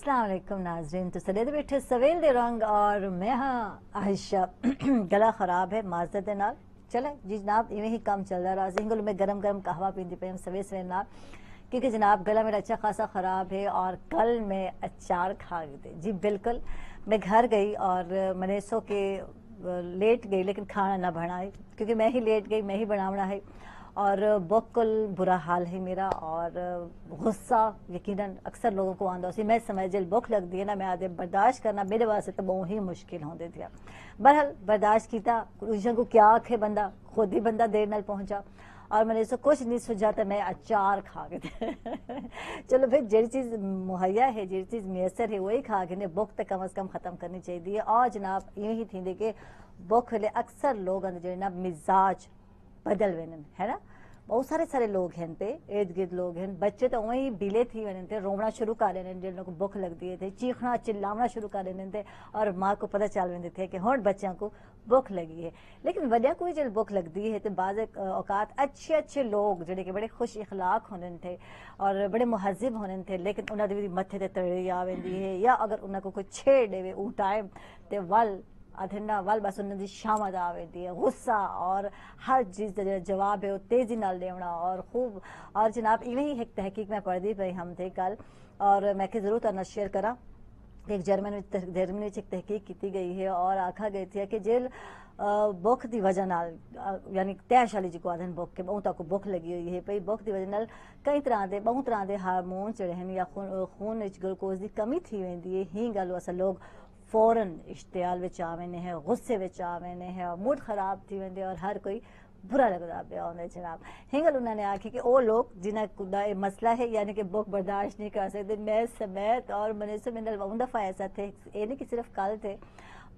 अस्सलाम वालेकुम नाज़रीन। तो सदे बैठे सवेल दे रंग और मैं हाँ आयशा गला खराब है माजरत दे नाल। चले जी जनाब इवें ही काम चलता रहा सिंगल में गरम गरम कहवा पींदी पे सवेर सवेर नाल क्योंकि जनाब गला मेरा अच्छा खासा ख़राब है और कल मैं अचार खा गई थी जी। बिल्कुल मैं घर गई और मैंने सो के लेट गई लेकिन खाना ना बनाए क्योंकि मैं ही लेट गई, मैं ही बनावना है और बिल्कुल बुरा हाल है मेरा। और गुस्सा यकीनन अक्सर लोगों को आंदा उसी मैं समझ जल भुख लगती है ना मैं आदे बर्दाश्त करना मेरे वास्ते तो बहुत ही मुश्किल होते थे। बहरहाल बर्दाश्त किया को क्या आखे बंदा खुद ही बंदा देर नाल पहुंचा और मैंने इसको कुछ नहीं सुझा तो मैं अचार खा के थे चलो फिर जी चीज़ मुहैया है जी चीज़ मैसर है वही खा के भुख तो कम अज़ कम ख़त्म करनी चाहिए। और जनाब यूं ही थी कि भुख ले अक्सर लोग जो ना मिजाज बदल वन है ना। बहुत सारे लोग हैं पे इर्द गिर्द लोग हैं बच्चे तो वही बिले थी वन थे रोना शुरू कर देने जिन को भुख लगती है थे चीखना चिल्लाना शुरू कर देने थे और माँ को पता चल वेंदे थे कि हुण बच्चों को भुख लगी है। लेकिन वड्या को जब भुख लगती है तो बाज़ औकात अच्छे अच्छे लोग जोड़े कि बड़े खुश इखलाक होने थे और बड़े मुहज़्ज़िब होने थे लेकिन उन्होंने मथे ते तड़ी आ वेंदी है या अगर उन्हें को कोई छेड़ देवे उ टाइम ते वल अधना वल बस उन्हें शामद आ वेंदी है गुस्सा और हर चीज़ का जवाब है वो तेज़ी नाल देना और खूब। और जनाब इवें ही एक तहकीक में पढ़ती पई हम थे कल और मैं के ज़रूर तरह शेयर करा एक जर्मनी एक तहकीक की गई है और आखा गई थी कि जेल भुख की वजह नाल यानी तैश वाली जो आदन भुख के बहुत को भुख लगी हुई है पई भुख की वजह नाल कई तरह के बहुत तरह के हारमोन जड़े हैं या खून ग्लूकोज की कमी थी वेंदी है। ही गल अस लोग फौरन इश्तियाल विच आ वेंदे हैं गुस्से विच आ वेंदे हैं और मूड खराब थी वेंदे और हर कोई बुरा लगता पे आंदा जनाब। हिंगल उन्होंने आखी कि वो लोग जिन्हें मसला है यानी कि भुख बर्दाश्त नहीं कर सकते मैं समेत और मनीषा मिनल बहुत दफ़ा ऐसा थे ये नहीं कि सिर्फ कल थे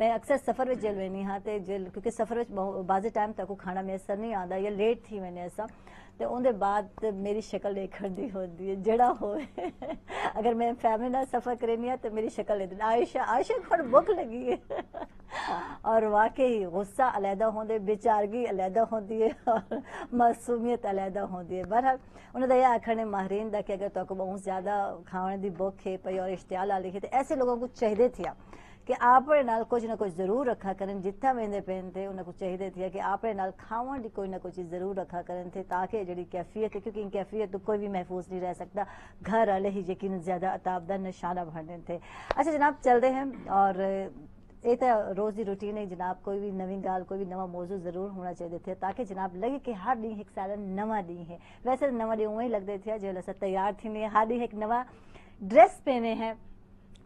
मैं अक्सर सफ़र में जेल वेनी हाँ तो जेल क्योंकि सफ़र में बाज़े टाइम तक खाना मैसर नहीं आता या लेट थी मैंने ऐसा तो उनके बाद मेरी शक्ल देखनी होती है जड़ा हो अगर मैं फैमिली ना सफ़र करेनी है तो मेरी शक्ल लेती आयशा आयशा को भुख लगी है और वाकई गुस्सा अलहदा होंदे बेचारगी अलहदा होती है और मासूमियत अलहदा होती है। बहरहाल उन्होंने यह आखने माहरीन दा कि अगर तो बहुत ज़्यादा खाने की भुख है पई और इश्तियाल आ लिखी तो ऐसे लोगों को चाहिए थी कि आपने नाल कुछ ना कुछ जरूर रखा करें जितना वेंदे पेन थे उन्हें कुछ चाहिए थी कि आपने नाल खावन की कोई ना कोई चीज़ जरूर रखा करें थे ताकि जी कैफियत है क्योंकि इन कैफियत तो कोई भी महफूज नहीं रह सकता घर वाले ही यकीन ज़्यादा अताबदा निशाना भरने थे। अच्छा जनाब चलते हैं और ये तो रोज़ की रूटीन है जनाब कोई भी नवी गाल कोई भी नवा मौजू जरूर होना चाहिए थे ताकि जनाब लगे कि हर डी एक साल नवा डी है। वैसे नवा डी उवें लगते थे जो अस तैयार थी हर डी एक नवा ड्रेस पहने हैं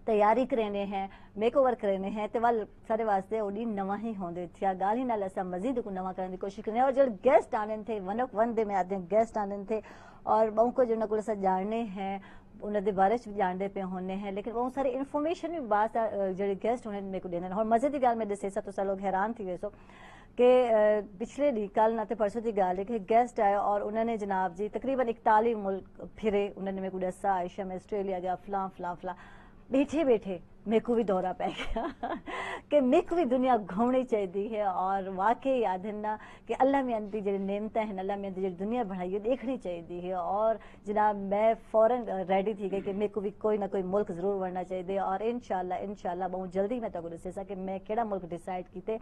तैयारी करेने हैं मेकओवर करेने हैं तो वल सारे वास्ते ओडी नवा ही होंदे थिया गाल ही नाल असा मजीद को नवा करने की कोशिश करने और जो गेस्ट आने थे वन ऑफ वन दे में आते गेस्ट आने थे और बहु को जो को असा जानने हैं उन्होंने बारे च जानते पे होने हैं लेकिन बहुत सारी इन्फॉर्मेशन भी बात जो गेस्ट होने मेरे को देना और मजे की गाल में दसे तो लोग हैरान थी वैसो कि पिछले दी कल ना तो परसों की गाल है कि गेस्ट आया और उन्होंने जनाब जी तकरीबन 41 मुल्क फिरे उन्होंने मेरे को दसा आयशा में ऑस्ट्रेलिया गया फलां फलां फलां बैठे बैठे मेरे को भी दौरा पै गया कि मेरे को भी दुनिया घूमनी चाहिए है और वाकई याद है ना कि अल्लाह में जी नेमत हैं अल्लाह में जी दुनिया बढ़ाई है देखनी चाहिए है। और जनाब मैं फ़ौरन रेडी थी गई कि मेरे को भी कोई ना कोई मुल्क ज़रूर बढ़ना चाहिए और इंशाल्लाह बहुत जल्दी मैं तो दसा कि मैं केड़ा मुल्क डिसाइड किते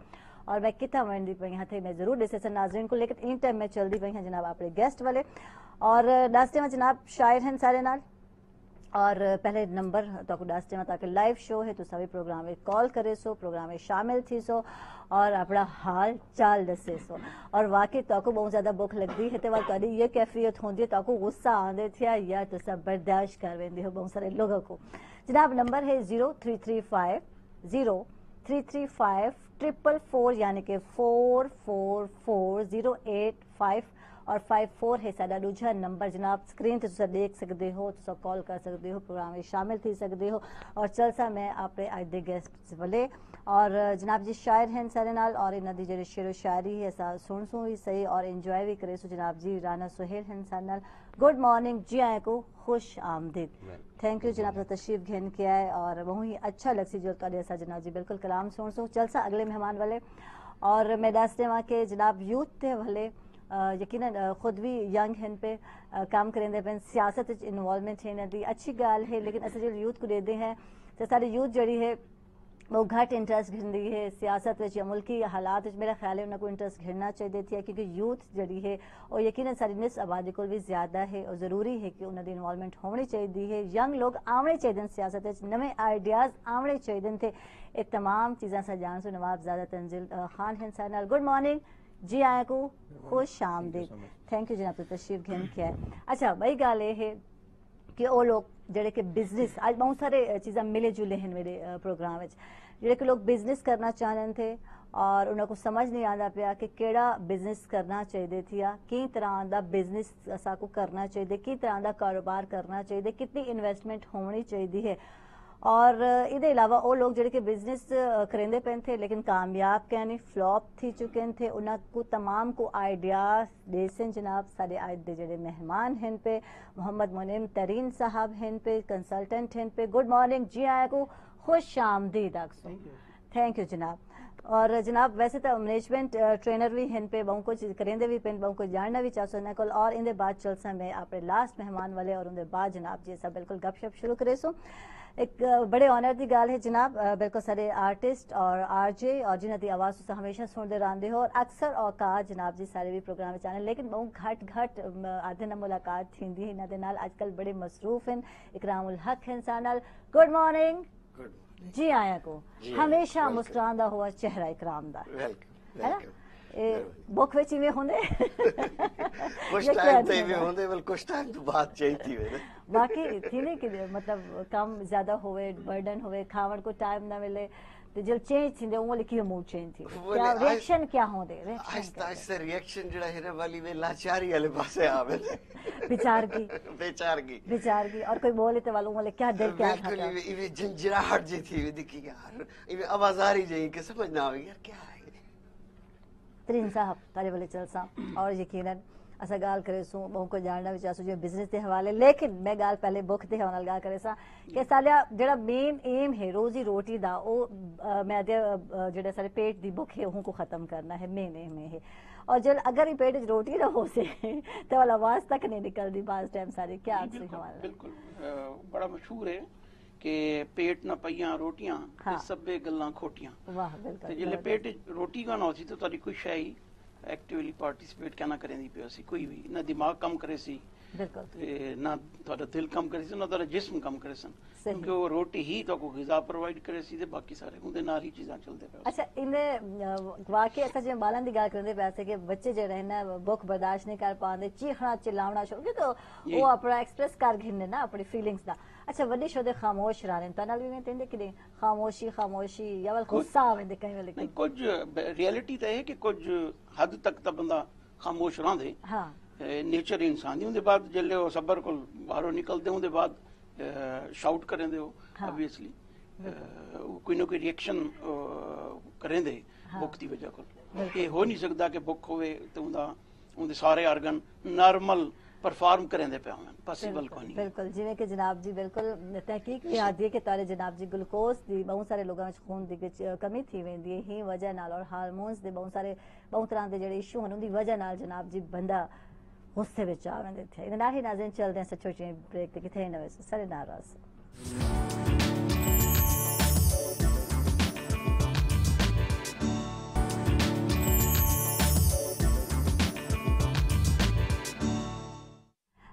और मैं कितना वनती पई हाँ थे मैं जरूर दसा नाजरीन को लेकिन इन टाइम मैं चलती पई हाँ जनाब अपने गेस्ट वाले और दसते में जनाब शायर हैं सारे नाल और पहले नंबर तो दस देना ताकि लाइव शो है तो सभी प्रोग्राम में कॉल करे सो प्रोग्राम में शामिल थी सो और अपना हाल चाल दसे सो और वाकई तो बहुत ज़्यादा भुख लगती है तो वाली ये कैफियत होती है तो गुस्सा आते थे या तो सब बर्दाश्त कर वेंदे हो बहुत सारे लोगों को। जनाब नंबर है 0335 यानी कि 44408 और 54 है साडा दूजा नंबर जनाब स्क्रीन ते तुसा देख सकते हो तुसा कॉल कर सकते हो प्रोग्राम में शामिल थी सकते हो और चलसा मैं अपने अज दे गेस्ट वाले और जनाब जी शायर हैं सारे नाल और इन्हां दी जेहड़ी शेरो शायरी है असा सुन भी सही और इंजॉय भी करे सो जनाब जी राना सुहेल हैं सारे नाल गुड मॉर्निंग जी आए को खुश आमदीद थैंक यू जनाब का तशरीफ घेन के आए और बहुत ही अच्छा लगसी जो तुहाडे असा जनाब जी बिल्कुल कलाम सुन सो चलसा अगले मेहमान वाले और मैं दस देवां के जनाब यूथ ते वाले यकीनन खुद भी यंग हैं पे काम करेंदे पे सियासत इन्वॉल्वमेंट है इन्हां दी अच्छी गाल है लेकिन अस जो यूथ को देते हैं तो सारी यूथ जड़ी है वो घट इंटरेस्ट घिरती है सियासत में या मुल्की हालात मेरा ख्याल है उनको इंटरेस्ट घिरना चाहिए थी क्योंकि यूथ जड़ी है और यकीनन सारी निस आबादी को भी ज्यादा है और ज़रूरी है कि उन्होंने इन्वॉल्वमेंट होनी चाहिए है यंग लोग आवने चाहिए सियासत नवे आइडियाज़ आवने चाहिए थे ये तमाम चीज़ा सा जान सो नवाब ज़्यादा तंजिल खान हैं सारे नाल गुड मॉर्निंग जी आया को खुश आमदीद थैंक यू जनाब तशरीफ घेन किया है अच्छा वही गाल ये है कि वो लोग जेडे कि बिजनेस आज बहुत सारे चीज़ा मिले जुले हैं मेरे प्रोग्राम में जेडे कि लोग बिजनेस करना चाहते थे और उनको समझ नहीं आता पाया कि केड़ा बिजनेस करना चाहिए थी या की तरह का बिजनेस असा को करना चाहिए की तरह का कारोबार करना चाहिए कितनी इन्वेस्टमेंट होनी चाहिए है और इहदे अलावा वो लोग जेडे कि बिजनेस करेंदे पे थे लेकिन कामयाब क्या नहीं फ्लॉप थी चुके थे उनको तमाम को आइडियाज देसन जनाब सारे आज दे जेडे मेहमान हैं पे मोहम्मद मुनीम तरीन साहब हैं पे कंसल्टेंट हैं पे गुड मॉर्निंग जी आया को खुश आमदीद अक्सर थैंक यू जनाब और जनाब वैसे तो मैनेजमेंट ट्रेनर भी हैं पे बहु कुछ करेंदे भी पेन बहु कुछ जानना भी चाहो ना कल और इनके बाद चलसा मैं अपने लास्ट मेहमान वाले और उनके बाद जनाब जी सब बिल्कुल गपशप शुरू करे सो एक बड़े ऑनर की गाल है जनाब बिल्कुल सारे आर्टिस्ट और आरजे और जिन्हों की आवाज़ तुम हमेशा सुनते रहते हो और अक्सर औकात जनाब जी सारे भी प्रोग्राम आने लेकिन बहुत घट घट आधे न मुलाकात थी इन्होंने आजकल बड़े मसरूफ हैं इकरामुल हक हैं सानल गुड मॉर्निंग जी आया को हमेशा मुस्कुरांदा हुआ चेहरा इकराम दा है ना बुक विच इवें होंदे कुछ टाइम ते इवें होंदे बल कुछ टाइम तो बात चाहिए थी मेरे बाकी थी नहीं कि मतलब काम ज्यादा होवे बर्डन होवे खावण को टाइम ना मिले तो जब चेंज थी वो लिखी मूड चेंज थी क्या रिएक्शन क्या होंदे आहिस्ता आहिस्ता रिएक्शन जड़ा है वाली वे लाचारी वाले पासे आवे बेचार की और कोई बोले तो वालों वाले क्या दिल क्या था इवे जंजराहट जी थी देखी यार इवे आवाज आ रही जाई कि समझ ना आवे यार क्या है तरीन साहब तारे वाले चलसा और यकीनन असा गाल करे सो बहु को जानना भी चाहसो जो बिजनेस के हवाले लेकिन मैं गाल पहले बुक के हवाले गाल करे सा कि सालिया जेड़ा मेन एम है रोजी रोटी दा ओ मैं जेड़ा सारे पेट दी बुक है उनको खत्म करना है मेन एम है और जब अगर ये पेट रोटी ना हो से तो वाला आवाज तक नहीं निकलती बास टाइम सारे क्या आपसे हवाला बिल्कुल बड़ा मशहूर है कि पेट ना पईयां रोटियां ते सब्बे गल्लां खोटियां वाह बिल्कुल ते जिले पेट रोटी का ना होसी तो तारी कोई शय एक्टिवली पार्टिसिपेट क्या ना करेंदी पे सी कोई भी ना दिमाग कम करे सी बिल्कुल ते ना तारा दिल कम करे सी ना तारा जिस्म कम करे सन क्योंकि वो रोटी ही तो को ग़िज़ा प्रोवाइड करे सी ते बाकी सारे उनदे नाल ही चीज़ां चलदे पे अच्छा इन्हें वाकई ऐसा जो बालन दी गाल करते पैसे के बच्चे जो रहना बुक बर्दाश्त नहीं कर पाते चीखना चिल्लावना शुरू तो वो अपना एक्सप्रेस कर घिरने ना अपनी फीलिंग्स दा अच्छा वड्डी शोदे खामोश रहने तनाल भी मैं तेंदे कि खामोशी खामोशी या वल गुस्सा आवे कहीं वाले नहीं कुछ रियलिटी तो है कि कुछ हद तक तो बंदा खामोश रहंदे हां नेचर इंसान दी उनदे बाद जल्ले वो सबर को बाहरों निकलदे उनदे बाद शाउट करेंदे हो ऑब्वियसली कोई ना कोई रिएक्शन करेंदे बुक दी वजह को ये हो नहीं सकता कि बुक होवे तो उनदे सारे ऑर्गन नॉर्मल परफॉर्म करेंदे पे होवन पॉसिबल को नहीं बिल्कुल जिवें कि जनाब जी बिल्कुल तहकीक भी आदी है कि तारे जनाब जी ग्लूकोज दी बहुत सारे लोगों में खून दी कमी थी वेंदी है ही वजह नाल और हार्मोन्स दे बहुत तरह दे जेडे इशू हन उनदी वजह नाल जनाब जी बंदा गुस्से विच आ वेंदे थे इन नाल ही नाज़रीन चलदे हैं छोटी ब्रेक ते किथे न वैसे सारे नाराज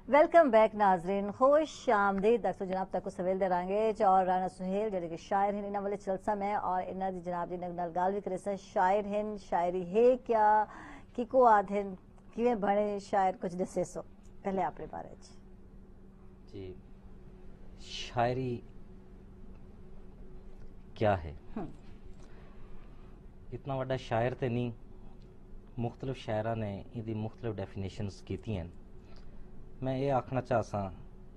वेलकम बैक नाजरीन खुश आमदीद दक्सो जनाब तक को सवेल दे रांगे और राना सुहेल जेडे के शायर हैं इन्हां वाले चलसा में और इन्हां दी जनाब जी नाल गाल भी करे सा शायर हैं शायरी है क्या की को आधन किवें बने शायर कुछ दसे सो पहले अपने बारे जी शायरी क्या है इतना बड़ा शायर ते नहीं मुख्तलिफ शायरा ने इहदी मुख्तलिफ डेफिनेशंस कीती हैं मैं ये आखना चाहता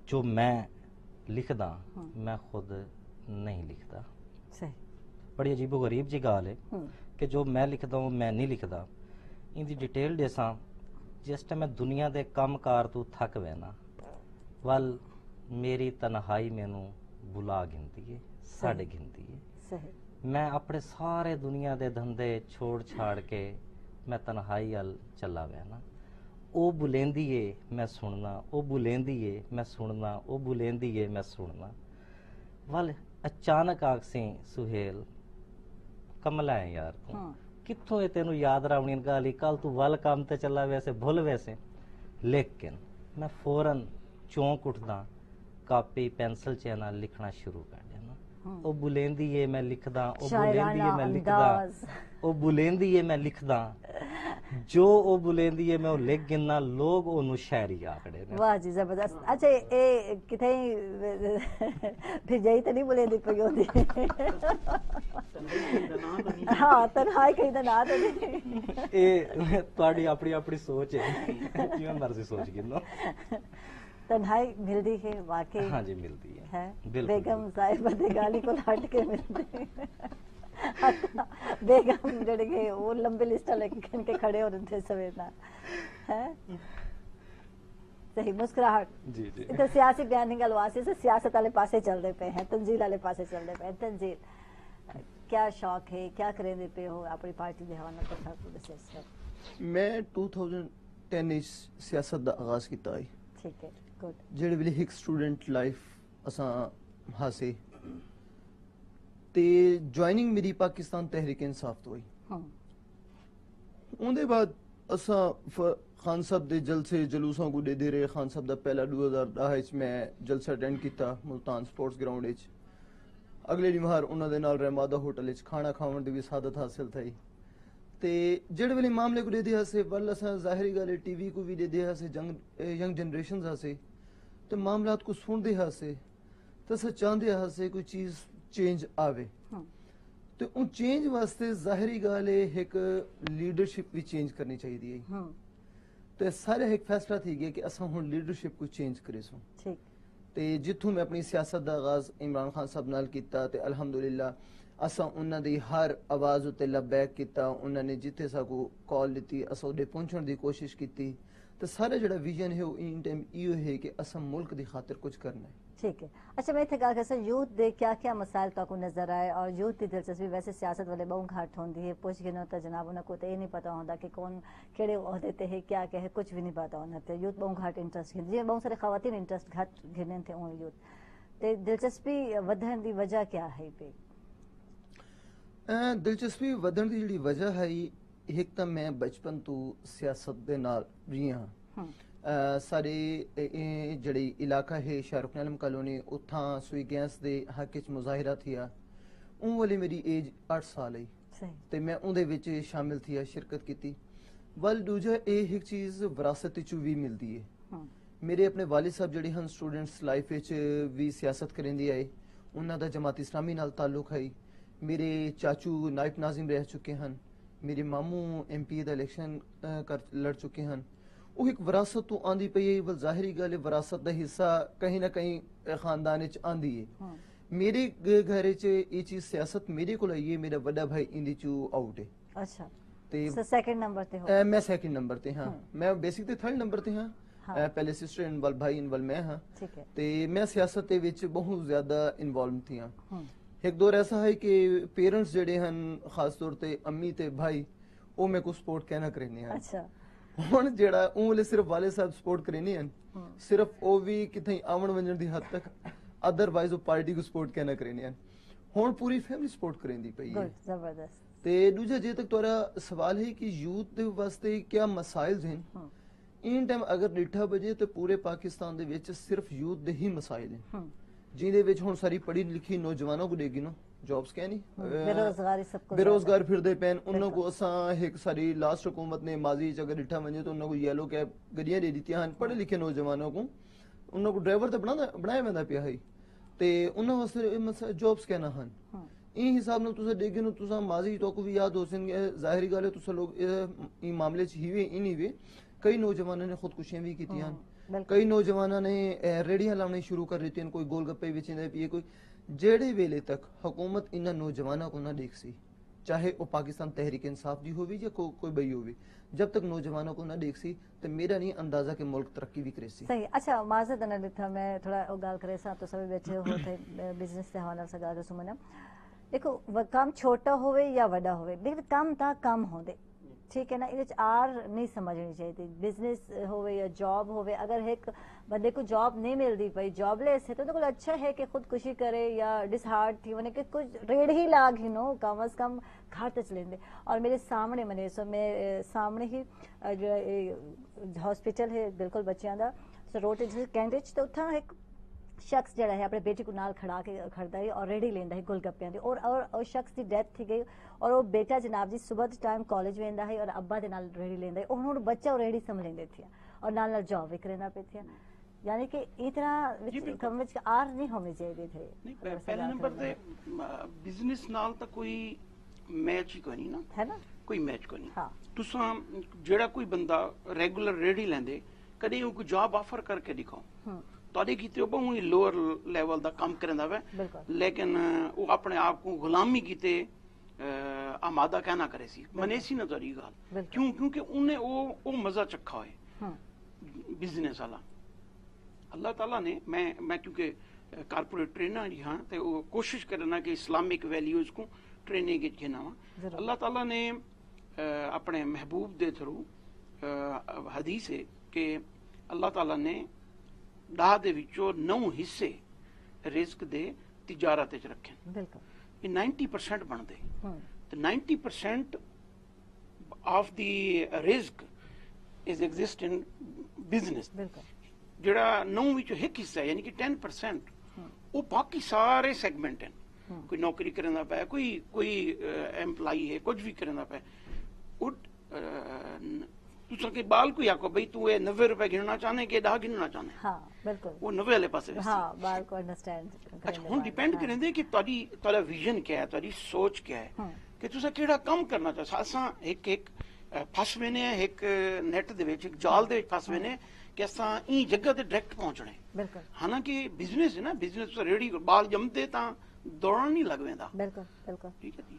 जो मैं लिखदा मैं खुद नहीं लिखदा सही बड़ी अजीबो गरीब जी गाल है कि जो मैं लिखदा हूँ मैं नहीं लिखदा इनकी डिटेल देसा जिस टाइम मैं दुनिया दे कम कार तू थक वैना वल मेरी तन्हाई मैनू बुला गिनती है साढ़े गिनती है सही मैं अपने सारे दुनिया दे धंधे छोड़ छाड़ के मैं तन्हाई अल चला वैना ਉਹ ਬੁਲੰਦੀ ਏ ਮੈਂ ਸੁਣਨਾ, ਉਹ ਬੁਲੰਦੀ ਏ ਮੈਂ ਸੁਣਨਾ, ਉਹ ਬੁਲੰਦੀ ਏ ਮੈਂ ਸੁਣਨਾ। ਵੱਲ ਅਚਾਨਕ ਆਖਸੀ ਸੁਹੇਲ ਕਮਲਾ ਹੈ ਯਾਰ ਤੂੰ, ਕਿੱਥੋਂ ਇਹ ਤੈਨੂੰ ਯਾਦ ਰਾਵਣੀ ਗਾਲੀ, ਕੱਲ ਤੂੰ ਵੱਲ ਕੰਮ ਤੇ ਚੱਲਾ ਵੈਸੇ ਭੁੱਲ ਵੈਸੇ। ਲੇਕਿਨ ਮੈਂ ਫੌਰਨ ਚੌਂਕ ਉੱਠਦਾ, ਕਾਪੀ ਪੈਨਸਲ ਚ ਨਾਲ ਲਿਖਣਾ ਸ਼ੁਰੂ ਕਰ ਦੇਣਾ। ਉਹ ਬੁਲੰਦੀ ਏ ਮੈਂ ਲਿਖਦਾ, ਉਹ ਬੁਲੰਦੀ ਏ ਮੈਂ ਲਿਖਦਾ, ਉਹ ਬੁਲੰਦੀ ਏ ਮੈਂ ਲਿਖਦਾ, ਜੋ ਉਹ ਬੁਲੰਦੀ ਏ ਮੈਂ ਉਹ ਲਿਖ ਗਿਣਨਾ, ਲੋਕ ਉਹਨੂੰ ਸ਼ਾਇਰੀ ਆਖਦੇ ਨੇ। ਵਾਹ ਜੀ ਜ਼ਬਰਦਸਤ। ਅੱਛਾ ਇਹ ਕਿਤੇ ਫਿਰ ਜਾਈ ਤਾਂ ਨਹੀਂ ਬੁਲੰਦੀ ਪਈ ਹੁੰਦੀ। ਹਾਂ ਤਨਹਾਈ ਕਹੀ ਦਾ ਨਾ ਤਾਂ ਨਹੀਂ। ਇਹ ਤੁਹਾਡੀ ਆਪਣੀ ਆਪਣੀ ਸੋਚ ਹੈ, ਜਿਵੇਂ ਮਰਜ਼ੀ ਸੋਚ ਗਿਣੋ। तन्हाई मिलती है वाकई। हाँ जी मिलती है बिल्कुल। बेगम साहिबा दे गाली को हट के मिलती बेगम जड़े के वो लंबी लिस्ट लेके के खड़े हो रहे थे सवेरा है। सही मुस्कुराहट जी जी। इधर सियासी बयानी गलवासी से सियासत वाले पासे चलते पे हैं, तंजील वाले पासे चलते पे हैं। तंजील क्या शौक है, क्या करेंगे पे हो अपनी पार्टी दे हवाले तो था? मैं 2010 सियासत दा आगाज कीता है। ठीक है गुड। ਜਿਹੜੇ ਵੇਲੇ ਇੱਕ ਸਟੂਡੈਂਟ ਲਾਈਫ ਅਸਾਂ ਹਾਸੇ ਤੇ ਜੁਆਇਨਿੰਗ ਮੇਰੀ ਪਾਕਿਸਤਾਨ ਤਹਿਰੀਕ ਇਨਸਾਫ ਤੋਂ ਹੋਈ। ਉਹਦੇ ਬਾਅਦ ਅਸਾਂ ਖਾਨ ਸਾਹਿਬ ਦੇ ਜਲਸੇ ਜਲੂਸਾਂ ਕੋ ਦੇ ਰਹੇ। ਖਾਨ ਸਾਹਿਬ ਦਾ ਪਹਿਲਾ 2010 ਵਿੱਚ ਮੈਂ ਜਲਸਾ ਅਟੈਂਡ ਕੀਤਾ ਮੁਲਤਾਨ ਸਪੋਰਟਸ ਗਰਾਊਂਡ ਵਿੱਚ। ਅਗਲੇ ਦਿਨ ਉਹਨਾਂ ਦੇ ਨਾਲ ਰਹਿਮਾਦਾ ਹੋਟਲ ਵਿੱਚ ਖਾਣਾ ਖਾਣ ਦੀ ਵੀ ਸਾਦਤ ਹਾਸਲ ਥਈ। ਤੇ ਜਿਹੜੇ ਵੇਲੇ ਮਾਮਲੇ ਕੋ ਦੇ ਹਾਸੇ ਵੱਲ ਅਸਾਂ ਜ਼ਾਹਿਰੀ ਗੱਲ ਟੀਵੀ ਕੋ ਵੀ ਦੇ ਹਾਸੇ ਯੰਗ ਜਨਰੇਸ਼ਨ ਹਾਸੇ ਤੇ ਮਾਮਲਾਤ ਕੋ ਸੁਣਦੇ ਹਾਸੇ ਤਾਂ ਅਸਾਂ ਚਾਹੁੰਦੇ ਹਾਸੇ ਕੋਈ ਚੀਜ਼ ਚੇਂਜ ਆਵੇ। ਤੇ ਉਹ ਚੇਂਜ ਵਾਸਤੇ ਜ਼ਾਹਿਰੀ ਗੱਲ ਇੱਕ ਲੀਡਰਸ਼ਿਪ ਵੀ ਚੇਂਜ ਕਰਨੀ ਚਾਹੀਦੀ ਹੈ। ਤੇ ਸਾਰੇ ਇੱਕ ਫੈਸਲਾ ਥੀ ਗਿਆ ਕਿ ਅਸਾਂ ਹੁਣ ਲੀਡਰਸ਼ਿਪ ਕੋ ਚੇਂਜ ਕਰੇ ਸੋ। ਠੀਕ। ਤੇ ਜਿੱਥੋਂ ਮੈਂ ਆਪਣੀ ਸਿਆਸਤ ਦਾ ਆਗਾਜ਼ ਇਮਰਾਨ ਖਾਨ ਸਾਹਿਬ ਨਾਲ ਕੀਤਾ ਤੇ ਅਲਹਮਦੁਲਿਲਾ ਅਸਾਂ ਉਹਨਾਂ ਦੀ ਹਰ ਆਵਾਜ਼ ਉੱਤੇ ਲਬੈਕ ਕੀਤਾ। ਉਹਨਾਂ ਨੇ ਜਿੱਥੇ ਸਾਕੂ ਕਾਲ ਦਿੱਤੀ ਅਸਾਂ ਉਹਦੇ ਪਹੁੰਚਣ ਦੀ ਕੋਸ਼ਿਸ਼ ਕੀਤੀ। ਤੇ ਸਾਰਾ ਜਿਹੜਾ ਵਿਜ਼ਨ ਹੈ ਉਹ ਇਨ ਟਾਈਮ ਇਹੋ ਹੈ ਕਿ ਅਸਾਂ ਮੁਲਕ ਦੀ ਖਾਤਰ ਕੁਝ करना है। ठीक है। अच्छा मैं इतने गल कर यूथ दे क्या क्या मसाइल तो नजर आए और यूथ की दिलचस्पी वैसे सियासत वाले बहुत घट होती है। पुछ गिनो तो जनाब उन्हें को तो ये नहीं पता होता कि कौन केड़े ओहदे ते है क्या क्या है कुछ भी नहीं पता होता। यूथ बहुत घट इंटरेस्ट घिन जी बहुत सारे खवातीन इंटरेस्ट घट घिने थे उन यूथ ते दिलचस्पी वधण दी वजह क्या है पे? दिलचस्पी वधण दी जिहड़ी वजह है एक तो मैं बचपन तो सियासत दे नाल रही हां। सारे जड़ी इलाका है शाहरुख आलम कॉलोनी उथा सुई गैस दे हक च मुजाहिरा थिया। उन वाली मेरी एज 8 साल है ते मैं उहदे विच शामिल थिया शिरकत कीती। वल दूजा एक चीज विरासत चू भी मिलती है। मेरे अपने वालिद साहब जड़े हन स्टूडेंट्स लाइफ विच भी सियासत करेंदे आए। उन्हां दा जमात इस्लामी नाल ताल्लुक है। मेरे चाचू नायब नाजिम रह चुके हैं। मेरे मामू MP दा इलेक्शन लड़ चुके हैं। वो एक विरासत तो आंदी पई है। वल जाहिरी गल विरासत दा हिस्सा कहीं ना कहीं खानदान च आंदी है। मेरे घर च ये चीज सियासत मेरे को आई है। मेरा बड़ा भाई इंदी चू आउट है। अच्छा ते सेकंड नंबर ते हो? मैं सेकंड नंबर ते हां। मैं बेसिक ते थर्ड नंबर ते हां। पहले सिस्टर इन वल भाई इन वल मैं हां। ठीक है। ते मैं सियासत दे विच बहुत ज्यादा इन्वॉल्व थी हां। एक दौर ऐसा है कि पेरेंट्स जड़े हन खास तौर ते अम्मी ते भाई वो मैं को सपोर्ट कहना करने हैं। अच्छा ਹੁਣ ਜਿਹੜਾ ਉਹ ਵਾਲੇ ਸਿਰਫ ਵਾਲੇ ਸਾਹਿਬ ਸਪੋਰਟ ਕਰਨੇ ਹਨ। ਸਿਰਫ ਉਹ ਵੀ ਕਿਥੇ ਆਵਣ ਵੰਜਣ ਦੀ ਹੱਦ ਤੱਕ ਅਦਰਵਾਈਜ਼ ਉਹ ਪਾਰਟੀ ਨੂੰ ਸਪੋਰਟ ਕਹਿਣਾ ਕਰਨੇ ਹਨ। ਹੁਣ ਪੂਰੀ ਫੈਮਿਲੀ ਸਪੋਰਟ ਕਰੇਂਦੀ ਪਈ ਹੈ। ਜ਼ਬਰਦਸਤ। ਤੇ ਦੂਜਾ ਜੇ ਤੱਕ ਤੁਹਾਡਾ ਸਵਾਲ ਹੈ ਕਿ ਯੂਥ ਦੇ ਵਾਸਤੇ ਕੀ ਮਸਾਇਲ ਹਨ ਇਨ ਟਾਈਮ ਅਗਰ ਡਿੱਠਾ ਬਜੇ ਤੇ ਪੂਰੇ ਪਾਕਿਸਤਾਨ ਦੇ ਵਿੱਚ ਸਿਰਫ ਯੂਥ ਦੇ ਹੀ ਮਸਾਇਲ ਹਨ ਜਿਹਦੇ ਵਿੱਚ ਹੁਣ ਸਾਰੀ ਪੜ੍ਹੀ ਲਿਖੀ ਨੌਜਵਾਨਾਂ को देगी ना जॉब्स क्या नहीं बेरोजगार फिरदे पैन उन्हों को असा एक सारी लास्ट हुकूमत ने माजी अगर डिठा वजे तो उन्होंने येलो कैब गड्डियां दे दी हैं पढ़े लिखे नौजवानों को। उन्होंने को ड्राइवर तो बनाया वैंदा पिया है ते उन्होंने वास्ते जॉब्स कहना हैं। इन हिसाब नाल तुसा देखे नो तुसा माजी तो को भी याद हो सन जाहिर गल है तुसा लोग इन मामले च ही वे इन ही वे कई नौजवानों ने खुदकुशियां भी की हैं। कई नौजवानों ने रेडियां लाने शुरू कर दी हैं। कोई गोलगप्पे बेचने पिए कोई जेड़े वेले तक हुकूमत इन्हां नौजवानों को ना देख सी चाहे वो पाकिस्तान तहरीक इंसाफ दी होवी या कोई बई होवी जब तक नौजवानों को ना देख सी तो मेरा नहीं अंदाजा कि मुल्क तरक्की भी करे सी। सही। अच्छा माजद अना लिखा मैं थोड़ा गाल करे सा तो सभी बैठे होते बिजनेस से हवाले से गाल सुमना देखो काम छोटा होवे या बड़ा होवे लेकिन काम ता काम होंदे ठीक है ना, ਇਹਦੇ ਚ ਆਰ ਨਹੀਂ ਸਮਝਣੀ ਚਾਹੀਦੀ। ਬਿਜ਼ਨਸ ਹੋਵੇ ਜਾਂ ਜੌਬ ਹੋਵੇ, ਅਗਰ ਇੱਕ ਬੰਦੇ को जॉब नहीं मिलती पई, जॉबलेस है, तो उनको अच्छा है कि खुदकुशी करे या डिसहार्ट थी वने कि कुछ रेड़ ही लाग ही नो कम अज कम घर तक लेंदे। और मेरे सामने मने सो मैं सामने ही हॉस्पिटल है बिल्कुल बच्चों का, सो रोड कैंडिज, तो उत्थां एक शख्स जड़ा है अपने बेटे को नाल खड़ा के खड़दा है और रेडी लेंदा है गोलगप्पियां दी, और शख्स की डेथ थी गई, और वो बेटा जनाब जी सुबह टाइम कॉलेज वेंदा है और अब्बा दे नाल रेडी लेंदा है, और हुण बच्चा रेडी संभलेंदे थी और नाल नाल जॉब भी करना पे थी। यानी कि इतना कम विच आर नहीं होनी चाहिए थे। नहीं पहले नंबर ते बिजनेस नाल ਤਾਂ ਕੋਈ ਮੈਚ ਹੀ ਕੋਈ ਨਹੀਂ ਨਾ, है ना, ਕੋਈ ਮੈਚ ਕੋਈ ਨਹੀਂ। हाँ ਤੁਸੀਂ ਜਿਹੜਾ ਕੋਈ ਬੰਦਾ ਰੈਗੂਲਰ ਰੇੜੀ ਲੈਂਦੇ, ਕਦੇ ਉਹ ਕੋਈ ਜੌਬ ਆਫਰ ਕਰਕੇ ਦਿਖਾਓ, ਤੁਹਾਡੇ ਕੀਤੇ ਉਹ ਬਹੁਤ ਹੀ ਲੋਅਰ ਲੈਵਲ ਦਾ ਕੰਮ ਕਰਦਾ ਵਾ, ਲੇਕਿਨ ਉਹ ਆਪਣੇ ਆਪ ਨੂੰ ਗੁਲਾਮੀ ਕੀਤੇ ਆਮਾਦਾ ਕਹਿਣਾ ਕਰੇ ਸੀ, ਮਨੇ ਸੀ ਨਾ ਤੁਹਾਡੀ ਗੱਲ। ਕਿਉਂ? ਕਿਉਂਕਿ ਉਹਨੇ ਉਹ ਮਜ਼ਾ ਚੱਖਾ ਹੋਏ ਬਿਜ਼ਨਸ ਵਾਲਾ। अल्लाह ताला ने मैं क्योंकि कारपोरेट ट्रेनर ही हाँ, तो वो कोशिश करना कि इस्लामिक वैल्यूज को ट्रेनिंग घेना वा। अल्लाह ताला ने अपने महबूब दे थ्रू हदीस है कि अल्लाह ताला ने 10 दे विचों 9 हिस्से रिस्क दे तिजारत च रखे, ये 90% बनते, तो 90% of the risk is exist in business. ਜਿਹੜਾ 9 ਵਿੱਚੋਂ ਇੱਕ ਹਿੱਸਾ ਯਾਨੀ ਕਿ 10% ਉਹ ਬਾਕੀ ਸਾਰੇ ਸੈਗਮੈਂਟ ਹਨ। ਕੋਈ ਨੌਕਰੀ ਕਰਨ ਦਾ ਪਿਆ, ਕੋਈ ਐਮਪਲਾਈ ਹੈ, ਕੁਝ ਵੀ ਕਰਨ ਦਾ ਪਿਆ, ਉਹ ਤੁਸੀਂ ਕਿ ਬਾਲ ਕੋਈ ਆਖੋ ਬਈ ਤੂੰ ਇਹ 90 ਰੁਪਏ ਗਿਣਨਾ ਚਾਹਨੇ ਕਿ 10 ਗਿਣਨਾ ਚਾਹਨੇ, ਹਾਂ ਬਿਲਕੁਲ ਉਹ 90 ਵਾਲੇ ਪਾਸੇ। ਹਾਂ ਬਾਲ ਕੋ ਅੰਡਰਸਟੈਂਡ। ਅੱਛਾ ਹੁਣ ਡਿਪੈਂਡ ਕਰਿੰਦੇ ਕਿ ਤੁਹਾਡਾ ਵਿਜ਼ਨ ਕੀ ਹੈ, ਤੁਹਾਡੀ ਸੋਚ ਕੀ ਹੈ, ਕਿ ਤੁਸੀਂ ਕਿਹੜਾ ਕੰਮ ਕਰਨਾ ਚਾਹੋ। ਅਸਾਂ ਇੱਕ ਫਸ ਵੇ ਨੇ, ਇੱਕ ਨੈਟ ਦੇ ਵਿੱਚ, ਇੱਕ ਜਾਲ ਦੇ ਵਿੱਚ ਫਸ ਵੇ ਨੇ कि असां ई जगह ते डायरेक्ट पहुंचने। बिल्कुल। हालांकि बिजनेस है ना, बिजनेस तो रेडी बाल जमते ता दौड़न नहीं लग वेंदा। बिल्कुल बिल्कुल ठीक है जी।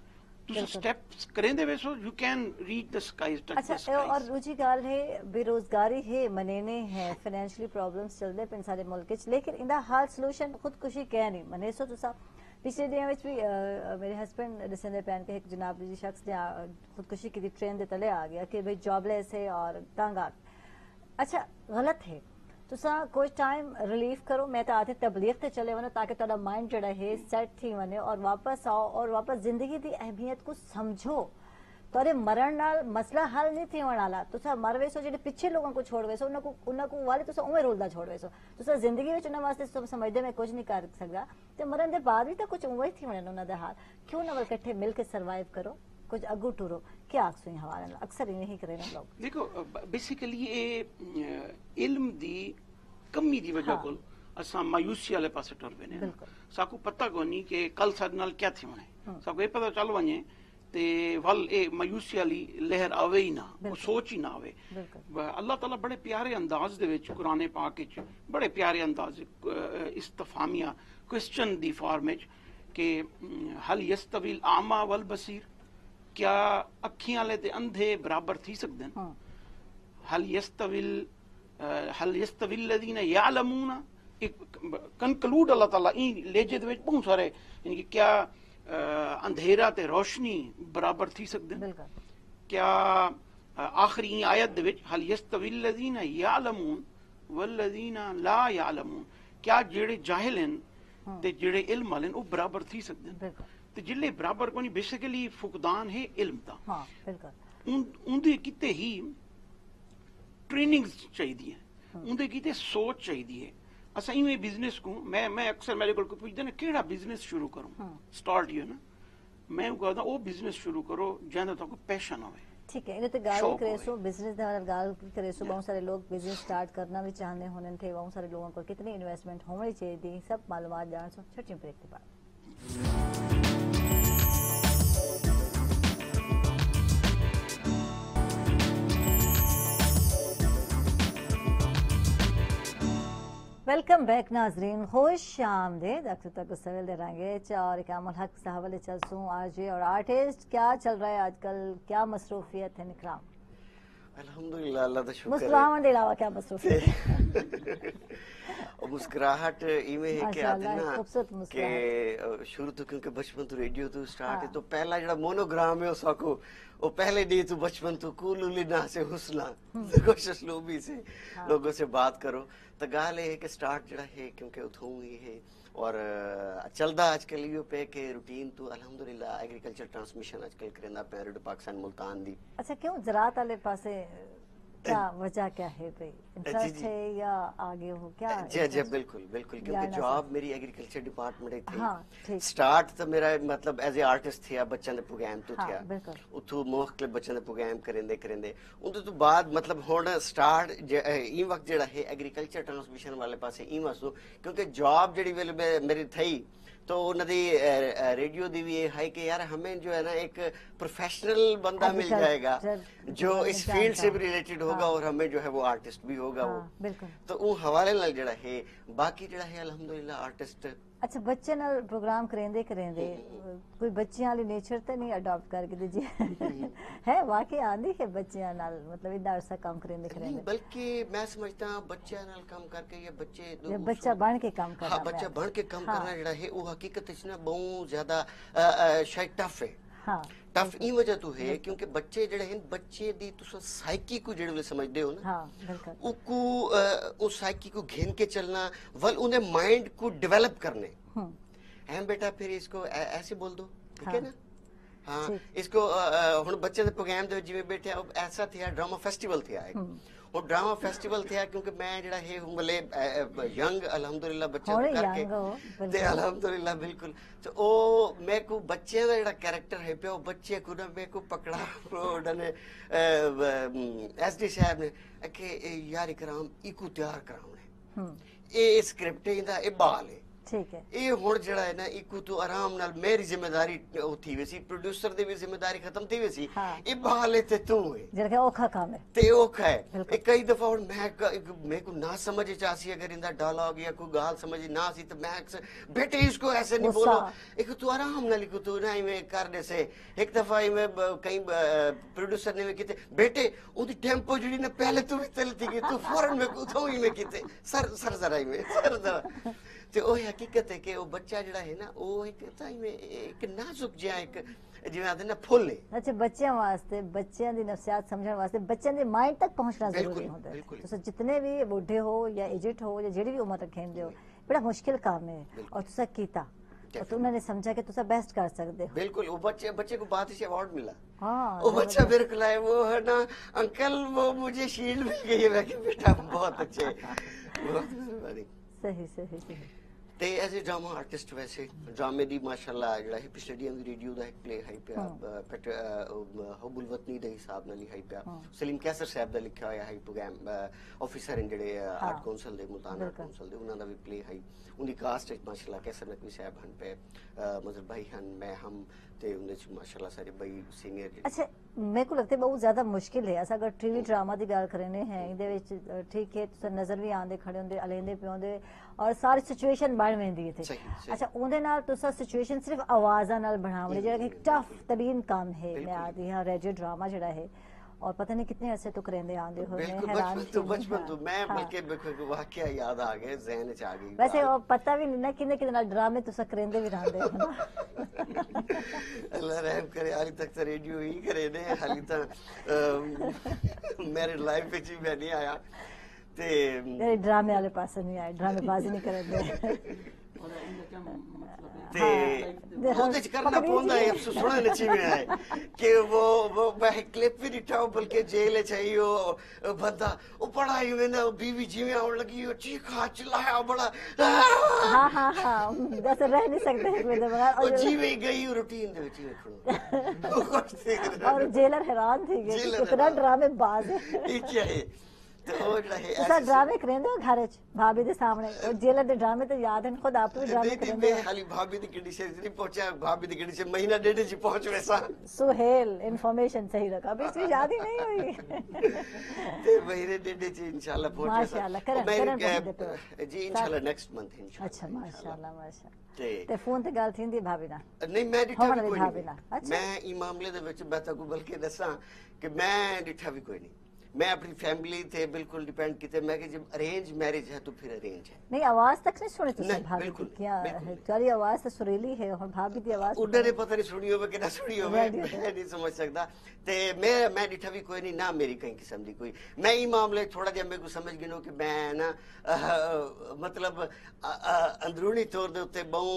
तुम स्टेप्स करेंदे वैसो you can reach the skies, touch the skies. और दूसरी गल है बेरोजगारी है, मनेने है, फाइनेंशियली प्रॉब्लम्स चलदे पिन सारे मुल्क च, लेकिन इंदा हल सॉल्यूशन खुदकुशी कह नहीं मने सो। तुसा पिछले दिनों में भी मेरे हस्बैंड दसंदे पैन के एक जनाब जी शख्स ने खुदकुशी की ट्रेन दे तले आ गया कि भाई जॉबलेस है और तंग आ। अच्छा गलत है, तुसा कुछ टाइम रिलीफ करो, मैं तो आते तबलीग ते चले वनो ताकि तुहाडा माइंड जड़ा है सेट थी वने और वापस आओ और वापस जिंदगी की अहमियत को समझो। तोरे मरण नाल मसला हल नहीं थी वाला, तुसा मर वेसो जेडे पिछे लोगों को छोड़ वेसो उन्हां को वाले तुसा उवें रोलदा छोड़ वेसो, तुसा जिंदगी विच उन्हां वास्ते समझदे मैं कुछ नहीं कर सकदा, ते मरण दे बाद भी तो कुछ उवें थी वने उन्हां दा हाल। क्यों ना वल इकट्ठे मिल के सर्वाइव करो, कुछ अगू टूरो। क्या आखसो ये हवाले नाल अक्सर यही करे ना लोग। देखो बेसिकली ये इल्म दी कमी दी वजह कोल असां मायूसी वाले पासे टुर पे ने। साकू पता कोनी कि कल साडे नाल क्या थी वने, साकू ये पता चल वने ते वल ए मायूसी वाली लहर आवे ही ना, वो सोच ही ना आवे। अल्लाह ताला बड़े प्यारे अंदाज दे विच कुरान पाक विच बड़े प्यारे अंदाज इस्तफामिया क्वेश्चन दी फॉर्म विच कि हल यस्तविल आमा वल बसीर, क्या अखियां वाले ते अंधे बराबर थी सकदे न? हल यस्तविल लदीना यालमूना, एक कंक्लूड अल्लाह ताला ई लेजे दे विच बहुत सारे, यानी कि क्या अंधेरा ते रोशनी बराबर थी सकदे न? क्या आखिरी आयत दे विच हल यस्तविल लदीना यालमून वल लदीना ला यालमून, क्या जेड़े जाहिल हैं ते जेड़े इल्म वाले ओ बराबर थी सकदे न? ते जिले बराबर कोनी बेसिकली फुकदान है इल्म दा। हां बिल्कुल। उनदे किते ही ट्रेनिंग चाहिदी है, उनदे किते सोच चाहिदी है। असा इवें बिजनेस को मैं अक्सर मेरे को पूछदे ने केड़ा बिजनेस शुरू करूं, स्टार्ट यू ना, मैं कहदा ओ बिजनेस शुरू करो जेंदा तो पैशन होवे। ठीक है, इने ते गाल करे सो बिजनेस दा गाल करे सो बहुत सारे लोग बिजनेस स्टार्ट करना भी चाहने होने थे, बहुत सारे लोगों को कितनी इन्वेस्टमेंट होनी चाहिए, सब मालूमात जान सो। छोटी ब्रेक के बाद वेलकम बैक नाजरीन, खुश आमदीद। अक्सर तक सवेल दे रंगे और इकामुल हक साहब ले चलसूं आरजे और आर्टिस्ट, क्या चल रहा है आजकल, क्या मसरूफियत है निकराम? अल्हम्दुलिल्लाह, अल्लाह दा शुक्र है। मुस्कुरावन के अलावा क्या मसरूफियत? और मुस्कुराहट इवें है कि आते माशाल्लाह, ना खूबसूरत कि शुरू तो क्योंकि बचपन तो रेडियो तो स्टार्ट है तो पहला जड़ा मोनोग्राम है उसको वो पहले डी तो बचपन तो कूलुली ना से हुस्ना कोशिश लोभी से लोगों से बात करो तो गाल है कि स्टार्ट जड़ा है क्योंकि उठूं ही है और चलदा आजकल यो पे के रूटीन तो अल्हम्दुलिल्लाह एग्रीकल्चर ट्रांसमिशन आजकल करेंदा पे रेडियो पाकिस्तान मुल्तान दी। अच्छा, क्यों ज़राअत वाले पासे क्या वजह क्या है भाई? इंटरेस्ट है या आगे हो क्या? जी जी बिल्कुल बिल्कुल क्योंकि जॉब मेरी एग्रीकल्चर डिपार्टमेंट थी। हाँ, ठीक। स्टार्ट तो मेरा मतलब एज ए आर्टिस्ट थे बच्चों दे प्रोग्राम तो हाँ, थे बिल्कुल। उथू मुख्तलिफ बच्चों दे प्रोग्राम करेंदे करेंदे उन तो बाद मतलब हुन स्टार्ट ई वक्त जेड़ा है एग्रीकल्चर ट्रांसमिशन वाले पासे ई वसो क्योंकि जॉब जेड़ी मेरी थी तो उन्होंने रेडियो दी भी है कि यार हमें जो है ना एक प्रोफेशनल बंदा मिल जाएगा जो इस फील्ड से भी रिलेटेड होगा और हमें जो है वो आर्टिस्ट भी होगा वो बिल्कुल। तो वो हवाले नाल जड़ा है बाकी जड़ा है अल्हम्दुलिल्लाह आर्टिस्ट। अच्छा, बच्चे नाल प्रोग्राम करेंदे कोई बच्चियां वाली नेचर ते नहीं अडॉप्ट करके दीजिए है वाकई आंदी है बच्चियां नाल मतलब इतना अरसा काम करेंदे बल्कि मैं समझता हूं बच्चा नाल काम करके ये बच्चा बन के काम करना। हाँ, बच्चा बन के काम करना जड़ा है वो हकीकत इच ना बहुत ज्यादा शायद टफ है। हाँ, टफ ई वजह तो है क्योंकि बच्चे जड़े हैं बच्चे दी तुसा साइकी को जड़े समझदे हो ना। हाँ, बिल्कुल। उनको उस साइकी को घेन के चलना वल उन्हें माइंड को डेवलप करने हैं बेटा फिर इसको ऐसे बोल दो ठीक है ना। हाँ, इसको हुन बच्चे दे प्रोग्राम दे जिवें बैठे ऐसा थे ड्रामा फेस्टिवल थे और ड्रामा फेस्टिवल थे क्योंकि मैं जड़ा है हुमले यंग अल्हम्दुलिल्लाह बच्चे करके ते अल्हम्दुलिल्लाह बिल्कुल तो ओ मैं को बच्चे दा जड़ा कैरेक्टर है पे बच्चे को ना मैं को पकड़ा ओडने एसडी साहब ने कि यार इकराम इको तैयार कराउने ए स्क्रिप्ट इंदा ए बाल है ठीक है। ये हुन जड़ा है ना इको तो आराम नाल मेरी जिम्मेदारी थी वैसी प्रोड्यूसर दी भी जिम्मेदारी खत्म थी वैसी ये बहाले ते तू है जरा औखा काम है ते औखा है कई दफा हुन मैं को ना समझ चासी अगर इंदा डायलॉग या कोई गाल समझ ना सी तो मैं बेटे इसको ऐसे नहीं बोलो एक तू आराम नाल लिखो तू ना में कर दे से एक दफा में कई प्रोड्यूसर ने किते बेटे ओदी टेंपो जड़ी ना पहले तू भी चलती गई तू फौरन में उठो ही में किते सर जरा ही में सर जरा ते ओ हकीकत है कि वो बच्चा जड़ा है ना वो एक नाजुक जिहा एक जिवें आदे ना फुल है। अच्छा, बच्चों वास्ते बच्चों दी नफ्सियात समझण वास्ते बच्चों दे माइंड तक पहुंचना जरूरी होता है। तुस जितने भी बुढ़े हो या एजेड हो या जेड़ी भी उम्र रखेंदे हो बड़ा मुश्किल काम है और तुसा कीता और उन्होंने समझा कि तुसा बेस्ट कर सकते हो। बिल्कुल वो बच्चे को बात से अवार्ड मिला। हाँ, वो बच्चा मेरे को लाए वो है ना अंकल वो मुझे शील्ड मिल गई है। मैं कि बेटा बहुत अच्छे सही सही सही। ते एज ए ड्रामा आर्टिस्ट वैसे ड्रामे दी माशाल्लाह जड़ा है पिछले डी रेडियो दा एक प्ले है पे हबुल वतनी दे हिसाब नाल है पे सलीम कैसर साहब दा लिखा होया है प्रोग्राम ऑफिसर इन जड़े आर्ट काउंसिल दे मुल्तान आर्ट काउंसिल दे उन्हां दा भी प्ले है उनकी कास्ट माशाल्लाह कैसर नकवी साहब हन पे मजर भाई हन मैं हम ते उनदे माशाल्लाह सारे भाई सीनियर। अच्छा, मेरे को लगता है बहुत ज्यादा मुश्किल है अगर टीवी ड्रामा दी गल करने हैं इहदे विच ठीक है तुस नजर भी आंदे खड़े होंदे अलेंदे पे होंदे और सारी सिचुएशन बन वेंदी है। अच्छा, उहदे नाल तुसा सिचुएशन सिर्फ आवाज़ां नाल बनावणे जेड़ा कि टफ तरीन काम है। मैं आदी हां रेडियो ड्रामा जेड़ा है और पता नहीं कितने अरसे तो करेंदे आंदे हो मैं हैरान थी। बचपन तो मैं बल्कि वाकया याद आ गए ज़हन च आ गई वैसे और पता भी नहीं ना किने किने नाल ड्रामे तुसा करेंदे भी रहंदे हो ना। अल्लाह रहम करे हाली तक तो रेडियो ही करे ने हाली तक मेरे लाइफ विच ही मैं नहीं आया ते मेरे ड्रामे वाले पास नहीं आए ड्रामेबाजी नहीं करेंदे ते ਉਹਦੇ ਚ ਕਰਨਾ ਪਉਂਦਾ ਹੈ ਅਫਸੋਸ ਸੁਣਾ ਨਚੀ में आए कि वो मैं क्लिप भी दिखा बल्कि जेल चाहिए वो बंदा वो बड़ा ही में ना बीवी जीवे आने लगी वो चीखा चिल्लाया बड़ा हाँ हाँ हाँ जैसे रह नहीं सकते में बगैर और जीवे गई रूटीन दे विच खड़ो और जेलर हैरान थी कि कितना ड्रामे बाज है ये क्या है तो वो है ऐसा ड्रामे करेंदे हो घर च भाभी दे सामने और जेलर दे ड्रामे तो याद है खुद आप भी ड्रामे करेंदे मैं खाली भाभी दी कंडीशन नहीं पहुंचा भाभी दी कंडीशन महीना डेढ़ जी पहुंच वैसा सुहेल इंफॉर्मेशन सही रखा अभी इसकी शादी नहीं हुई ते महीने डेढ़ जी इंशाल्लाह पहुंच माशाल्लाह करन जी इंशाल्लाह नेक्स्ट मंथ इंशाल्लाह। अच्छा माशाल्लाह माशाल्लाह ते फोन ते गल थींदी भाभी ना नहीं मैं डिठा भी कोई भाभी ना। नहीं मैं ई मामले दे विच मैं ताको बल्कि दसा कि मैं डिठा भी कोई नहीं मैं अपनी फैमिली थे बिल्कुल डिपेंड किते मैं कि जब अरेंज मैरिज है तो फिर अरेंज है नहीं आवाज तक नहीं सुनी तुसी नहीं, भाभी बिल्कुल, की क्या बिल्कुल। है तुम्हारी आवाज तो सुरीली है और भाभी की आवाज उन्हें ने पता नहीं सुनी होवे कि ना सुनी होवे Radio मैं नहीं समझ सकता ते मैं डिठा भी कोई नहीं ना मेरी कहीं किस्म दी कोई मैं ई मामले थोड़ा जिहा मेरे को समझ गिनो कि मैं ना मतलब अंदरूनी तौर दे उत्ते बहु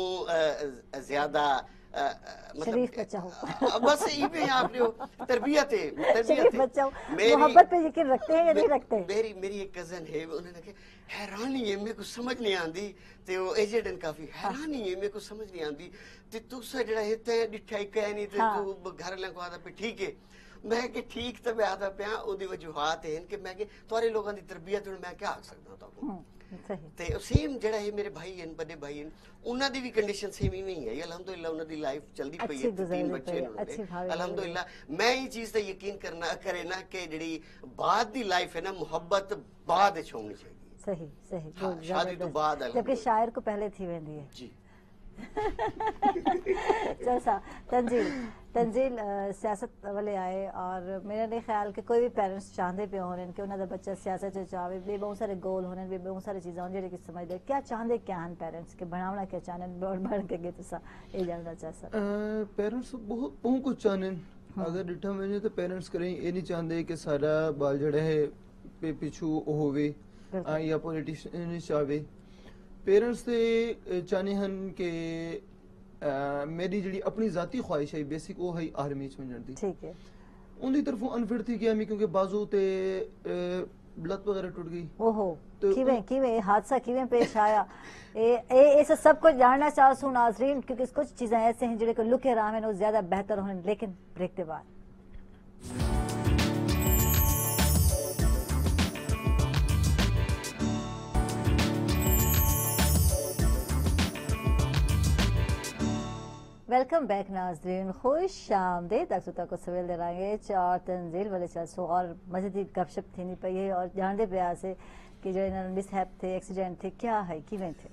ज्यादा शरीफ बच्चा हो बस ये भी आपने तरबियत है शरीफ बच्चा हो मेरी मोहब्बत पे यकीन रखते हैं या नहीं रखते मेरी एक कजन है उन्होंने कहा हैरानी है मेरे को समझ नहीं आंदी ते वो एजेड हैं काफी हैरानी है मेरे को समझ नहीं आंदी ते तुसा जेड़ा हिते डिठा कह नहीं ते तू घर वाले को आदा पे ठीक है मैं कि ठीक तो मैं आदा पिया ओदी वजूहात हैं कि मैं कि तुम्हारे लोगों की तरबियत मैं क्या आख सकदा ताको सही ते सेम जेड़ा है मेरे भाई हैं बड़े भाई हैं उन्हां दी भी कंडीशन सेम ही नहीं है अल्हम्दुलिल्लाह उन्हां दी लाइफ चलदी पई है तीन बच्चे हैं उन्होंने अल्हम्दुलिल्लाह मैं ये चीज ते यकीन करना करे ना कि जेड़ी बाद दी लाइफ है ना मोहब्बत बाद विच होनी चाहिए सही सही हाँ, शादी तो बाद है जबकि शायर को पहले थी वेंदी है जी जैसा तंजील सियासत वाले आए और मेरा नहीं ख्याल कि कोई भी पेरेंट्स चाहते पे होने कि उन्होंने बच्चा सियासत च चाहे बे बहुत सारे गोल होने बे बहुत सारी चीज़ें होने जेह्ड़ी कि समझदे क्या चाहते क्या हैं पेरेंट्स के बनावना क्या चाहते बढ़ के गे तुसा ये जानना चाहता पेरेंट्स बहुत कुछ चाहने अगर डिठा मैंने तो पेरेंट्स करें ये नहीं चाहते कि सारा बाल जड़ा है पे पिछू होवे या पॉलिटिशियन चाहे पेरेंट्स ते चाहने हन कि मेरी जी अपनी जाती ख्वाहिश है बेसिक वो है आर्मी च वजन दी ठीक है उनकी तरफों अनफिट थी गया क्योंकि बाजू ते लत वगैरह टूट गई ओहो तो किवें किवें हादसा किवें पेश आया ए सब कुछ जानना चाहूँ नाजरीन क्योंकि कुछ चीजें ऐसे हैं जिन्हें को लुके रहा है वो ज्यादा बेहतर होने लेकिन ब्रेक के बाद वेलकम बैक नाजरीन खुश आमदीद अक्सर को सवेल दे रहे चार तंजील वाले चलसो और मज़ीद गपशप थी नहीं पई है और जानते पे से कि जो इन्होंने मिसहैप थे एक्सीडेंट थे क्या है किवें थे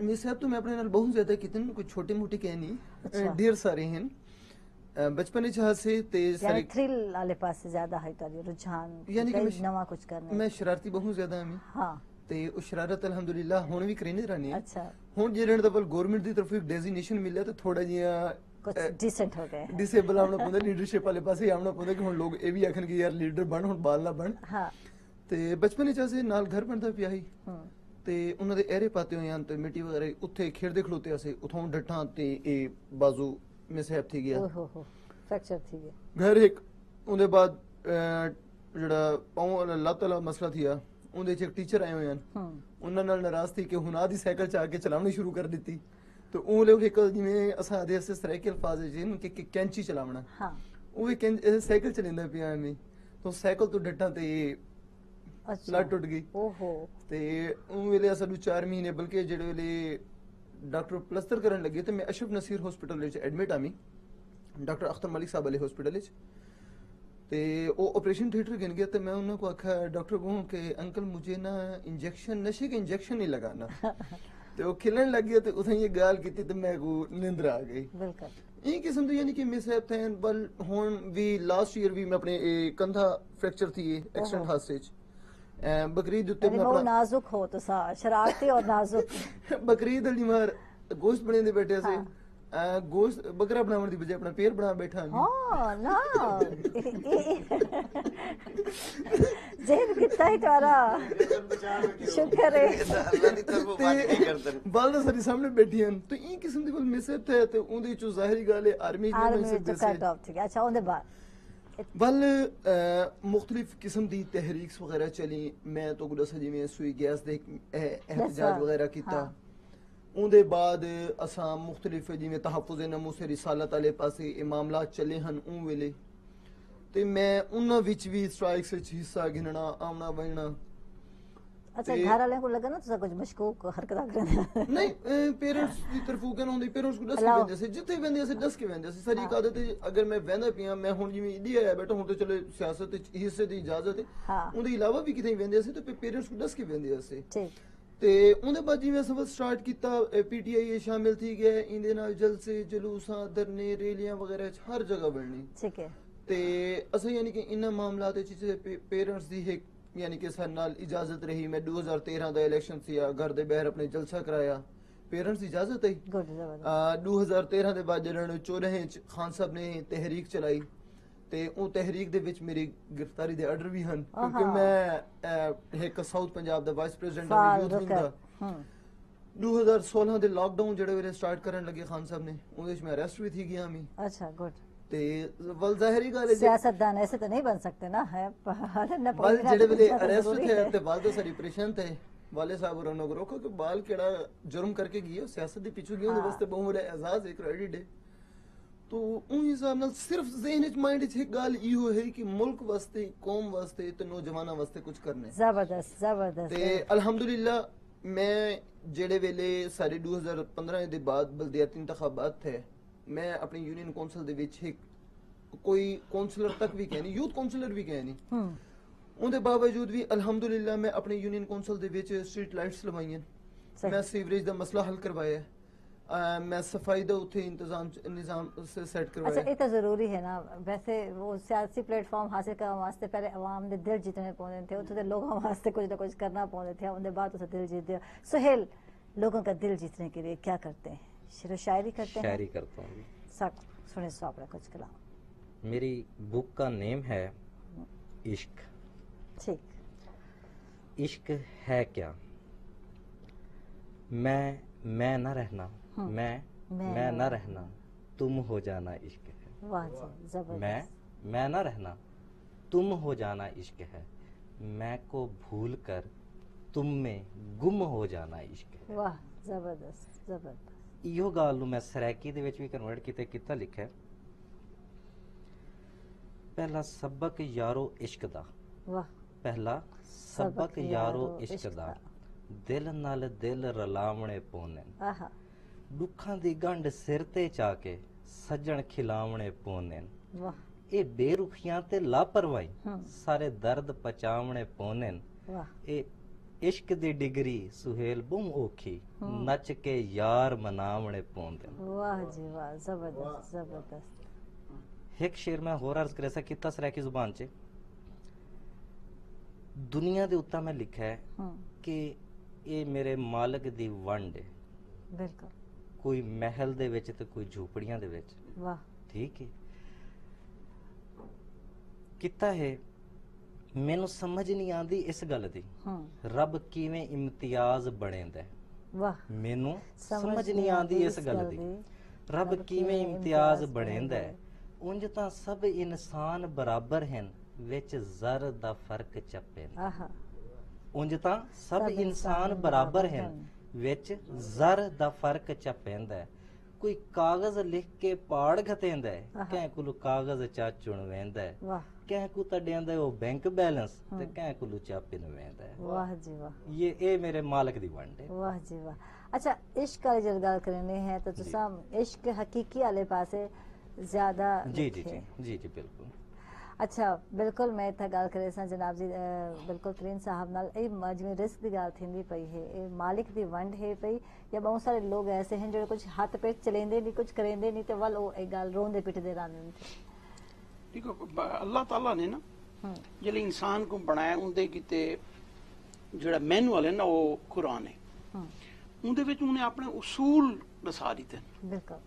मिसहैप तो मैं अपने नाल बहुत ज्यादा कितने कुछ छोटी मोटी कहनी ढेर सारे हैं बचपन से तेज यानी थ्रिल वाले पास से ज्यादा है तो रुझान यानी कि नवा कुछ करने मैं शरारती बहुत ज्यादा हमी हाँ ਤੇ ਉਹ ਸ਼ਰਾਰਤ ਅਲਹਮਦੁਲਿਲਾ ਹੁਣ ਵੀ ਕਰੀ ਨਹੀਂ ਰਹੀ अच्छा ਹੁਣ ਜਿਹੜੇ ਦਾ ਬਲ ਗਵਰਨਮੈਂਟ ਦੀ ਤਰਫੋਂ ਇੱਕ ਡੈਜ਼ਿਗਨੇਸ਼ਨ ਮਿਲਿਆ ਤੇ ਥੋੜਾ ਜਿਹਾ कुछ डिसेंट हो गए ਡਿਸੇਬਲ ਆਉਣਾ ਪੈਂਦਾ ਲੀਡਰਸ਼ਿਪ ਵਾਲੇ ਪਾਸੇ ਆਉਣਾ ਪੈਂਦਾ ਕਿ ਹੁਣ ਲੋਕ ਇਹ ਵੀ ਆਖਣ ਕਿ ਯਾਰ ਲੀਡਰ ਬਣ ਹੁਣ ਬਾਲ ਨਾ ਬਣ हाँ ਤੇ ਬਚਪਨ ਵਿੱਚ ਅਸੀਂ ਨਾਲ ਘਰ ਬਣਦਾ ਪਿਆ ਸੀ ਤੇ ਉਹਨਾਂ ਦੇ ਐਰੇ ਪਾਤੇ ਹੋਏ ਹਨ ਤੇ ਮਿੱਟੀ ਵਗੈਰਾ ਉੱਥੇ ਖੇਡਦੇ ਖਲੋਤੇ ਅਸੀਂ ਉਥੋਂ ਡੱਠਾਂ ਤੇ ਇਹ ਬਾਜ਼ੂ ਮਿਸਹੈਪ ਥੀ ਗਿਆ ओहो हो फ्रैक्चर थी गया ਘਰ ਇੱਕ ਉਹਦੇ ਬਾਅਦ ਜਿਹੜਾ ਪਾਉਂ ਲੱਤ ਵਾਲਾ ਮਸਲਾ ਥੀਆ ਉਹਦੇ ਚ ਇੱਕ ਟੀਚਰ ਆਏ ਹੋਏ ਹਨ ਉਹਨਾਂ ਨਾਲ ਨਾਰਾਜ਼ ਸੀ ਕਿ ਹੁਣ ਆਦੀ ਸਾਈਕਲ ਚ ਆ ਕੇ ਚਲਾਉਣੀ ਸ਼ੁਰੂ ਕਰ ਦਿੱਤੀ ਤੇ ਉਹ ਲੋਕ ਇੱਕ ਜਿਵੇਂ ਅਸਾਂ ਦੇ ਅਸੇ ਸਰਾਇਕਲ ਅਲਫਾਜ਼ ਜਿਹਨੂੰ ਕਿ ਕੈਂਚੀ ਚਲਾਉਣਾ हाँ ਉਹ ਵੀ ਸਾਈਕਲ ਚਲਾਉਂਦਾ ਪਿਆ ਐਵੇਂ ਤਾਂ ਸਾਈਕਲ ਤੋਂ ਡੱਟਾਂ ਤੇ अच्छा ਲੱਤ ਟੁੱਟ ਗਈ ओहो ਤੇ ਉਹ ਵੇਲੇ ਸਾਨੂੰ 4 ਮਹੀਨੇ ਬਲਕਿ ਜਿਹੜੇ ਵੇਲੇ ਡਾਕਟਰ ਪਲਸਤਰ ਕਰਨ ਲੱਗੇ ਤੇ ਮੈਂ ਅਸ਼ਰਫ ਨਸੀਰ ਹਸਪੀਟਲ ਵਿੱਚ ਐਡਮਿਟ ਆਮੀ ਡਾਕਟਰ ਅਖਤਰ ਮਲਿਕ ਸਾਹਿਬ ਵਾਲੇ ਹਸਪੀਟਲ ਵਿੱਚ ਤੇ ਉਹ ऑपरेशन थिएटर गिन गया तो मैं उन्होंने को आखा डॉक्टर को कि अंकल मुझे ना इंजेक्शन नशे के इंजेक्शन नहीं लगाना तो वो खिलन लग गया तो उसने ये गाल की तो मैं को नींद आ गई बिल्कुल ये किस्म तो यानी कि मिसहैप थे बल हुन भी लास्ट ईयर भी मैं अपने कंधा फ्रैक्चर थी एक्सीडेंट हादसे च बकरीद उत्ते मैं बहुत अपना नाजुक हो तो सा शरारती और नाजुक बकरीद अली मार गोश्त बने दे बैठे से गोश्त बकरा बनाने की बजाय अपना पैर बना बैठा हाँ ना जेब कितना ही तारा शुक्र है अल्लाह दी तरफों बात नहीं करदन बाल सारी सामने बैठी हैं तो ई किस्म दी कोई मिसहैप है तो उंदे चो जाहिर गल है आर्मी च आर्मी नहीं में सकदे तो से कट ऑफ थी अच्छा उनके बाद बल मुख्तलिफ किस्म दी तहरीक्स वगैरह चली मैं तो गुदा सजी में सुई गैस दे एहतजाज वगैरह कीता उनके बाद असा मुख्तलिफ जिमें तहफ़ुज़ नमूस रिसालत वाले पासे ये मामला चले हैं उन वेले ते मैं उन्हां विच भी स्ट्राइक्स विच हिस्सा गिनना आमना बनना अच्छा घर वाले को लगा ना तो कुछ मशकूक हरकत कर नहीं पेरेंट्स की तरफों कहना होंदी पेरेंट्स को दस के वेंदे से जिथे वेंदे से दस के वेंदे से सारी आदत अगर मैं वेंदा पिया मैं हुन जिवें इदी आया बैठा हुन तो चलो सियासत विच हिस्से दी इजाजत है हाँ उनके अलावा भी किथे वेंदे से तो पेरेंट्स को दस के वेंदे से ठीक ते उनके बाद जिवें सफर स्टार्ट किया पीटीआई शामिल थी गए इंदे नाल जलसे जुलूसां धरने रैलियां वगैरह हर जगह बढ़नी ठीक है ਤੇ ਅਸੀਂ ਯਾਨੀ ਕਿ ਇਹਨਾਂ ਮਾਮਲਾਂ ਦੇ ਵਿੱਚ ਪੇਰੈਂਟਸ ਦੀ ਇੱਕ ਯਾਨੀ ਕਿ ਸਾਡੇ ਨਾਲ ਇਜਾਜ਼ਤ ਰਹੀ। ਮੈਂ 2013 ਦਾ ਇਲੈਕਸ਼ਨ ਸੀ, ਘਰ ਦੇ ਬਾਹਰ ਆਪਣੇ ਜਲਸਾ ਕਰਾਇਆ, पेरेंट्स की इजाजत है। 2013 ਦੇ ਬਾਅਦ ਜਦੋਂ 14 ਚ ਖਾਨ ਸਾਹਿਬ ਨੇ ਤਹਿਰੀਕ ਚਲਾਈ ਤੇ ਉਹ ਤਹਿਰੀਕ ਦੇ ਵਿੱਚ ਮੇਰੀ ਗ੍ਰਿਫਤਾਰੀ ਦੇ ਆਰਡਰ ਵੀ ਹਨ, ਕਿਉਂਕਿ ਮੈਂ ਇੱਕ ਸਾਊਥ ਪੰਜਾਬ ਦਾ ਵਾਈਸ ਪ੍ਰੈਜ਼ੀਡੈਂਟ ਹਾਂ ਯੂਥ ਵਿੰਗ ਦਾ। 2016 ਦੇ ਲਾਕਡਾਊਨ ਜਿਹੜੇ ਵੇਲੇ ਸਟਾਰਟ ਕਰਨ ਲੱਗੇ ਖਾਨ ਸਾਹਿਬ ਨੇ, ਉਹਦੇ ਵਿੱਚ ਮੈਂ ਅਰੈਸਟ ਵੀ ਥी गया मैं। अच्छा गुड। ਤੇ ਵਲ ਜ਼ਾਹਿਰੀ ਗੱਲ ਹੈ सियासतदान ऐसे तो नहीं बन सकते ना है ਵਲ ਜਿਹੜੇ ਵੇਲੇ ਅਰੈਸਟ थे ਤੇ ਬਾਅਦ ਸਾਰੀ ਪਰੇਸ਼ਾਨ थे वाले साहब और उन्होंने रोको कि बाल केड़ा जुर्म करके गए सियासत दे पीछे गए उनके वास्ते बहुत बड़ा एजाज है क्रेडिट है। तो उन हिसाब नाल सिर्फ ज़हन विच माइंड विच एक गाल इहो है कि मुल्क वास्ते कौम वास्ते ते नौजवानां वास्ते कुछ करना है। जबरदस्त जबरदस्त। ते अल्हम्दुलिल्लाह मैं जेड़े वेले सारे 2015 दे बाद बल्दियाती इंतखाबात थे, मैं अपनी यूनियन काउंसिल दे विच एक कोई काउंसलर तक भी कह नहीं, यूथ काउंसलर भी कह नहीं, उनके बावजूद भी अल्हम्दुलिल्लाह मैं अपनी यूनियन काउंसिल दे विच स्ट्रीट लाइट्स लवाईयां, मैं सीवरेज दा मसला हल करवाया, मैं सफाई दा उत्थे निजाम से सेट करवाया। अच्छा ये तो जरूरी है ना, वैसे वो सियासी प्लेटफॉर्म हासिल करने वास्ते पहले अवाम दे दिल जीतने पौंदे थे, उत्थे दे लोगों वास्ते कुछ ना कुछ करना पौंदे थे, उनके बाद उसे दिल जीत दिया। सुहेल, लोगों का दिल जीतने के लिए क्या करते हैं? शेर शायरी करते हैं? शायरी करता हूँ। सब सुने सो अपना कुछ कलाम। मेरी बुक का नेम है इश्क। ठीक। इश्क है क्या? मैं ना रहना, मैं ना रहना, तुम हो जाना इश्क है। वाह जी जबरदस्त। मैं ना रहना, तुम हो जाना इश्क है, मैं को भूल कर तुम में गुम हो जाना इश्क है। वाह जबरदस्त जबरदस्त। इहो गाल नूं मैं सरैकी दे विच भी कन्वर्ट कीते किता लिखा है। पहला सबक यारो इश्क दा, वाह पहला सबक यारो इश्क दा, दिल नाल दिल रलावणे पौने, आहा दुखां दी गंढ सिर ते चा के सज्जण खिलावणे पौने, वाह ए बेरुखियां ते लापरवाही सारे दर्द पचावणे पौने, वाह ए इश्क दी डिगरी सुहेल बहु औखी नच के यार मनावणे पौंदे। वाह जी वाह जबरदस्त जबरदस्त। एक शेर मैं होर अर्ज करे सा किता सरैकी जुबान च, दुनिया दे उत्ता मैं लिखा है कि ये मेरे मालक दी वंड है, बिल्कुल कोई महल दे विच ते कोई झोपड़ियां दे विच, वाह ठीक है किता है। मैनू समझ नहीं आंदी इस गल दी रब किवें इम्तियाज बणेंदा है, वाह मैनू समझ नहीं आंदी इस गल दी रब किवें इम्तियाज बणेंदा है। उंज तां सब इंसान बराबर हैं, विच ज़र दा फर्क चप्पे ने। आहा उंज तां सब इंसान बराबर हैं, विच ज़र दा फर्क चपेंदा है। कोई कागज लिख के पाड़ घतेंदा है, कैं कोलू कागज चा चुनवेंदा है, वाह कैं को तड़ेंदा ओ बैंक बैलेंस ते कैं कोलू चा पिनवेंदा है। वाह जी वाह। ये मेरे मालक दी वंड है। वाह जी वाह। अच्छा इश्क वाली जब गल करनी है तो तुसा इश्क हकीकी वाले पासे ज्यादा जी जी जी जी जी बिल्कुल। अच्छा बिल्कुल मैं इतना गल करे सा जनाब जी बिल्कुल तरीन साहब नाल जिवें रिस्क की गल थी पई है, ये मालिक दी वंड है पई या बहुत सारे लोग ऐसे हैं जो कुछ हाथ पे चलेंदे नहीं कुछ करेंदे नहीं तो वल एक गल रोंदे पिटदे रहंदे थे। देखो अल्लाह ताला ने ना जिहड़े इंसान को बनाया उनदे किते जेड़ा मैनुअल है ना वो कुरान है, उनदे विच उन्हें अपने उसूल दसा दिते बिल्कुल।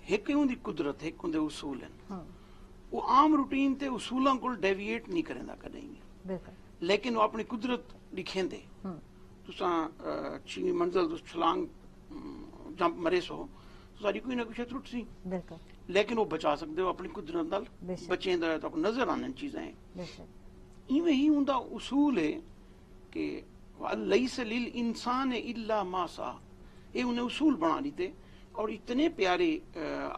एक उनदी कुदरत है, एक उनदे उसूल हैं, वो आम रूटीन ते उसूलों को डेविएट नहीं करेंदा कदें, लेकिन वो अपनी कुदरत दिखेंदे। तुसा 6वीं मंजिल तुस छलांग जंप मरे सो सारी कोई ना कुछ त्रुट सी, लेकिन वो बचा सकते हो अपनी कुदरत नाल बचेंदा है तो नजर आने चीजें। इवें ही उनदा उसूल है कि लैस लिल इंसान इल्ला मा सा, ये उन्हें उसूल बना दिते और इतने प्यारे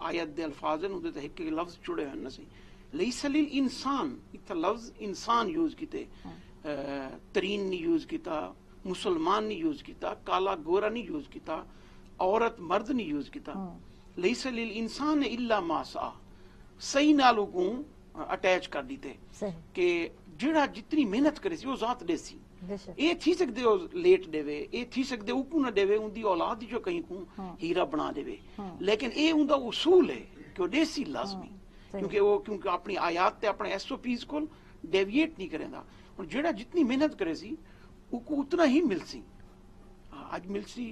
आयत दे अल्फाज हैं उनदे ते एक एक लफ्ज जुड़े हुए न सी। लैस लिल इंसान इतना लफ्ज इंसान यूज कीते, तरीन नहीं यूज किया, मुसलमान नहीं यूज किया, काला गोरा नहीं यूज किया, औरत मर्द नहीं यूज किया। लैस लिल इंसान इल्ला मा सा, सही नालों को अटैच कर दीते कि जेड़ा जितनी मेहनत करे सी वो जात देसी ये थी सकदे हो लेट देवे, ये थी सकदे उकू ना देवे उनदी औलाद जो कहीं को हीरा बना देवे, लेकिन ये उनदा उसूल है कि वो देसी लाजमी क्योंकि अपनी आयात ते अपने SOPs को डेविएट नहीं करेंदा और जेड़ा जितनी मेहनत करे सी उनको उतना ही मिल सी आज मिल सी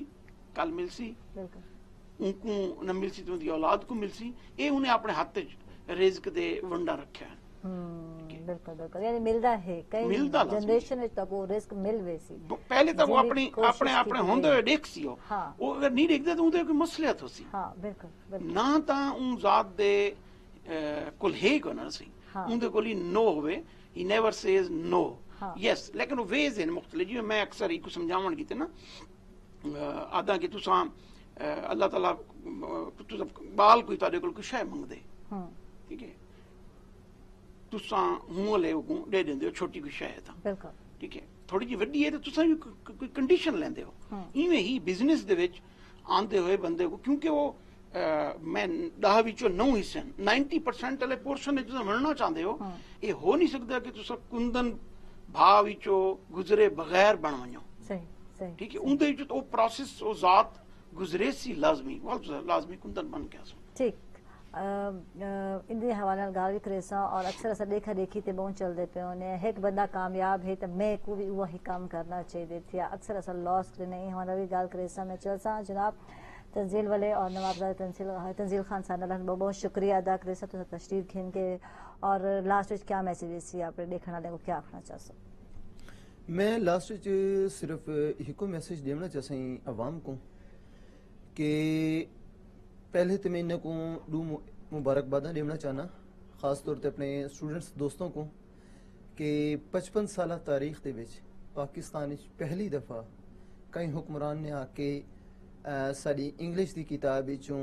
कल मिल सी उनको न मिल सी तो उनकी औलाद को मिल सी ये उन्हें अपने हाथ रिज़्क दे वंडा रखा है बिल्कुल बिल्कुल यानी मिलदा है कई जनरेशन तक वो रिस्क मिल वैसी पहले तो वो अपने होंदे हुए देख सी हो वो अगर नहीं देखते तो उनके कोई मसलियत हो सी हां बिल्कुल ना ता उन जात दे कुल है को ना सी उनके कोल नो होवे he never says no yes लेकिन वो वेज इन मुख्तलिफ जी मैं अक्सर इको समझावन कीते ना आदा कि तुसा अल्लाह ताला तुसा बाल कोई तारे कोल कोई शय मंगदे ठीक है तुसा मुंह ले को दे देंदे हो छोटी कोई शय था बिल्कुल ठीक है थोड़ी जी वड्डी है तो तुसा भी कोई कंडीशन लेंदे हो इवें ही बिजनेस दे विच आंदे हुए बंदे को क्योंकि वो मैं 10 विचों 9 हिस्से 90% वाले पोर्शन तुसा मिलना चाहते हो ये हो नहीं सकता कि तुसा कुंदन भाव विचों गुजरे बगैर बन वणो सही ठीक है उनदे विच तो प्रोसेस ओ जात गुजरे सी लाजमी लाजमी कुंदन बन गया ठीक इंदे हवाले नाल गाल भी करेसा और अक्सर अस देखा देखी ते बहुत चलते पे ने एक बंदा कामयाब है तो मैं को भी वही काम करना चाहिए थे अक्सर अस लॉस नहीं हमारा भी गाल करेसा मैं चलसा जनाब तंजील वाले और नवाबजादा तंजील खान साहब बहुत बहुत शुक्रिया अदा करे तो तशरीफ खिन के और लास्ट में क्या मैसेज सी आप देखने वाले को क्या आखना चाहते मैं लास्ट में सिर्फ एक मैसेज देना चाहता अवाम को कि पहले तो मैं इन्हें को दो मुबारकबाद देना चाहना खास तौर पर अपने स्टूडेंट्स दोस्तों को कि 55 साल तारीख के पाकिस्तान पहली दफ़ा कई हुक्मरान ने आके साड़ी इंग्लिश की किताब विचों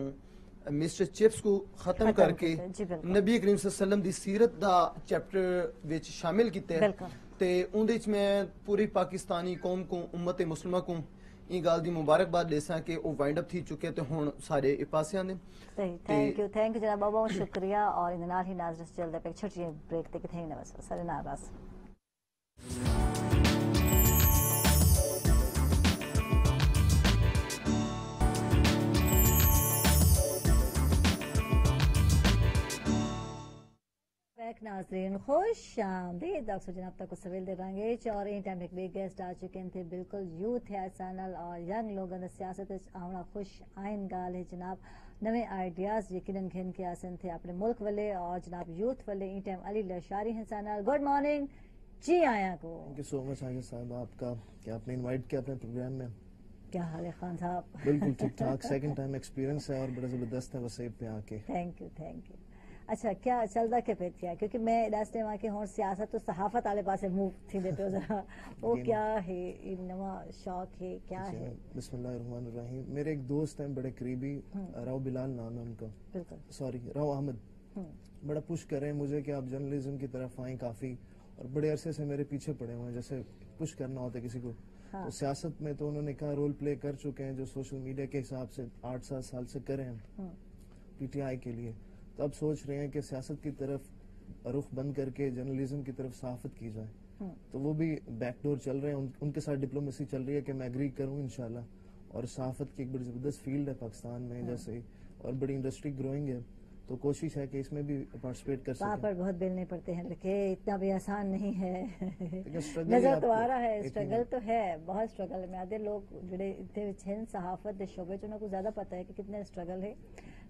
मिस्टर चिप्स को खत्म करके नबी करीम सल्लम दी सीरत दा चैप्टर विच शामिल किया ते उंदे च मैं पूरी पाकिस्तानी कौम को उम्मत मुस्लिमा को ये गाल दी मुबारकबाद देसा कि वो वाइंड अप थी चुके तो हुन सारे ए पासे आंदे सही थैंक यू जनाब बहुत शुक्रिया और इन नाल ही नाज़रीन चलदे पे छोटी ब्रेक ते किथे न बस सारे नाराज नाज़रीन खुश आमदीद डॉक्टर जनाब तक सवेल दे रंगे और इन टाइम एक गेस्ट आ चुके थे बिल्कुल यूथ है चैनल और यंग लोगों ने सियासत आवना खुश आइन गाल है जनाब नवे आइडियाज यकीनन घेन के आसन थे अपने मुल्क वाले और जनाब यूथ वाले इन टाइम अली लशारी हैं चैनल गुड मॉर्निंग जी आया को थैंक यू सो मच आया साहब आपका कि आपने इनवाइट किया अपने प्रोग्राम में क्या हाल है खान साहब बिल्कुल ठीक ठाक सेकंड टाइम एक्सपीरियंस है और बड़ा जबरदस्त है वसेब पे आके थैंक यू अच्छा क्या चलता के पे क्या क्योंकि मैं रास्ते वहाँ के हों सियासत तो सहाफत वाले पासे मूव थी देते हो जरा वो क्या है नवा शौक है क्या है बिस्मिल्लाहिर्रहमानिर्रहीम मेरे एक दोस्त हैं बड़े करीबी राव बिलाल नाम है उनका सॉरी राव अहमद बड़ा पुश कर रहे हैं मुझे कि आप जर्नलिज्म की तरफ आए काफी और बड़े अरसे से मेरे पीछे पड़े हुए हैं जैसे पुश करना होता है किसी को तो सियासत में तो उन्होंने कहा रोल प्ले कर चुके हैं जो सोशल मीडिया के हिसाब से 8-7 साल से करें हम PTI के लिए तो अब सोच रहे हैं कि सियासत की तरफ रुख बंद करके जर्नलिज्म की तरफ सहाफत की जाए तो वो भी बैकडोर चल रहे हैं उनके साथ डिप्लोमेसी चल रही है कि मैं एग्री करूं इंशाल्लाह और सहाफत की एक बड़ी जबरदस्त फील्ड है पाकिस्तान में जैसे और बड़ी इंडस्ट्री ग्रोइंग है तो कोशिश है कि इसमें भी पार्टिसिपेट कर सकें पर बहुत बेलने पड़ते हैं लेकिन इतना भी आसान नहीं है नजर तो आ रहा है स्ट्रगल तो है बहुत स्ट्रगल है आधे लोग जुड़े इतने सहाफत के शोबे च उनको ज्यादा पता है कि कितने स्ट्रगल है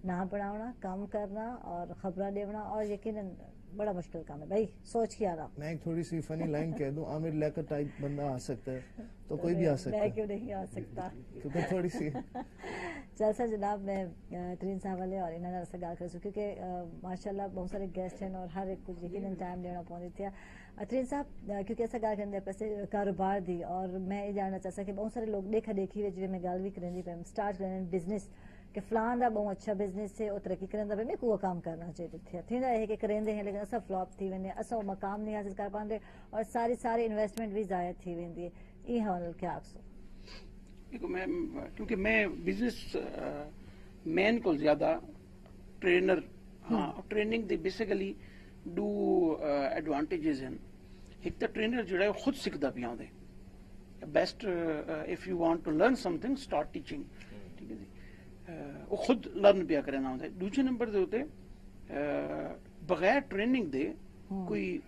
ना पढ़ाना काम करना और खबरा देना और यकीनन बड़ा मुश्किल काम है भाई सोच के आना मैं एक थोड़ी सी फनी लाइन कह दूं आमिर लियाकत टाइप बंदा आ सकता है तो कोई भी आ सकता है मैं क्यों नहीं आ सकता क्योंकि थोड़ी सी जलसा जनाब मैं तरीन साहब वाले और इन्होंने से गाल कर क्योंकि माशाल्लाह बहुत सारे गेस्ट हैं और हर एक कुछ यकीनन टाइम देना पौनी थी तरीन साहब क्योंकि ऐसा गाल करने पैसे कारोबार दी और मैं ये जानना चाहता कि बहुत सारे लोग देखा देखी हुए जिन्हें मैं गाल भी करेंगी स्टार्ट करें बिजनेस कि फलान दा बहुत अच्छा बिजनेस है और तरक्की करने दा मैं को काम करना चाहिए थे थींदा है कि करेंदे हैं लेकिन असा फ्लॉप थी वेंदे असा मकाम नहीं हासिल कर पांदे और सारी इन्वेस्टमेंट भी जाया थी वेंदी है ई हाल क्या आखसो देखो मैं क्योंकि मैं बिजनेस मैन को ज्यादा ट्रेनर हाँ training they basically do advantages हैं एक तो ट्रेनर जो है खुद सीखता पिया होंदे best if you want to learn something start teaching ठीक है जी वो खुद लर्न पिया करना होता है दूसरे नंबर के उत्ते बगैर ट्रेनिंग दे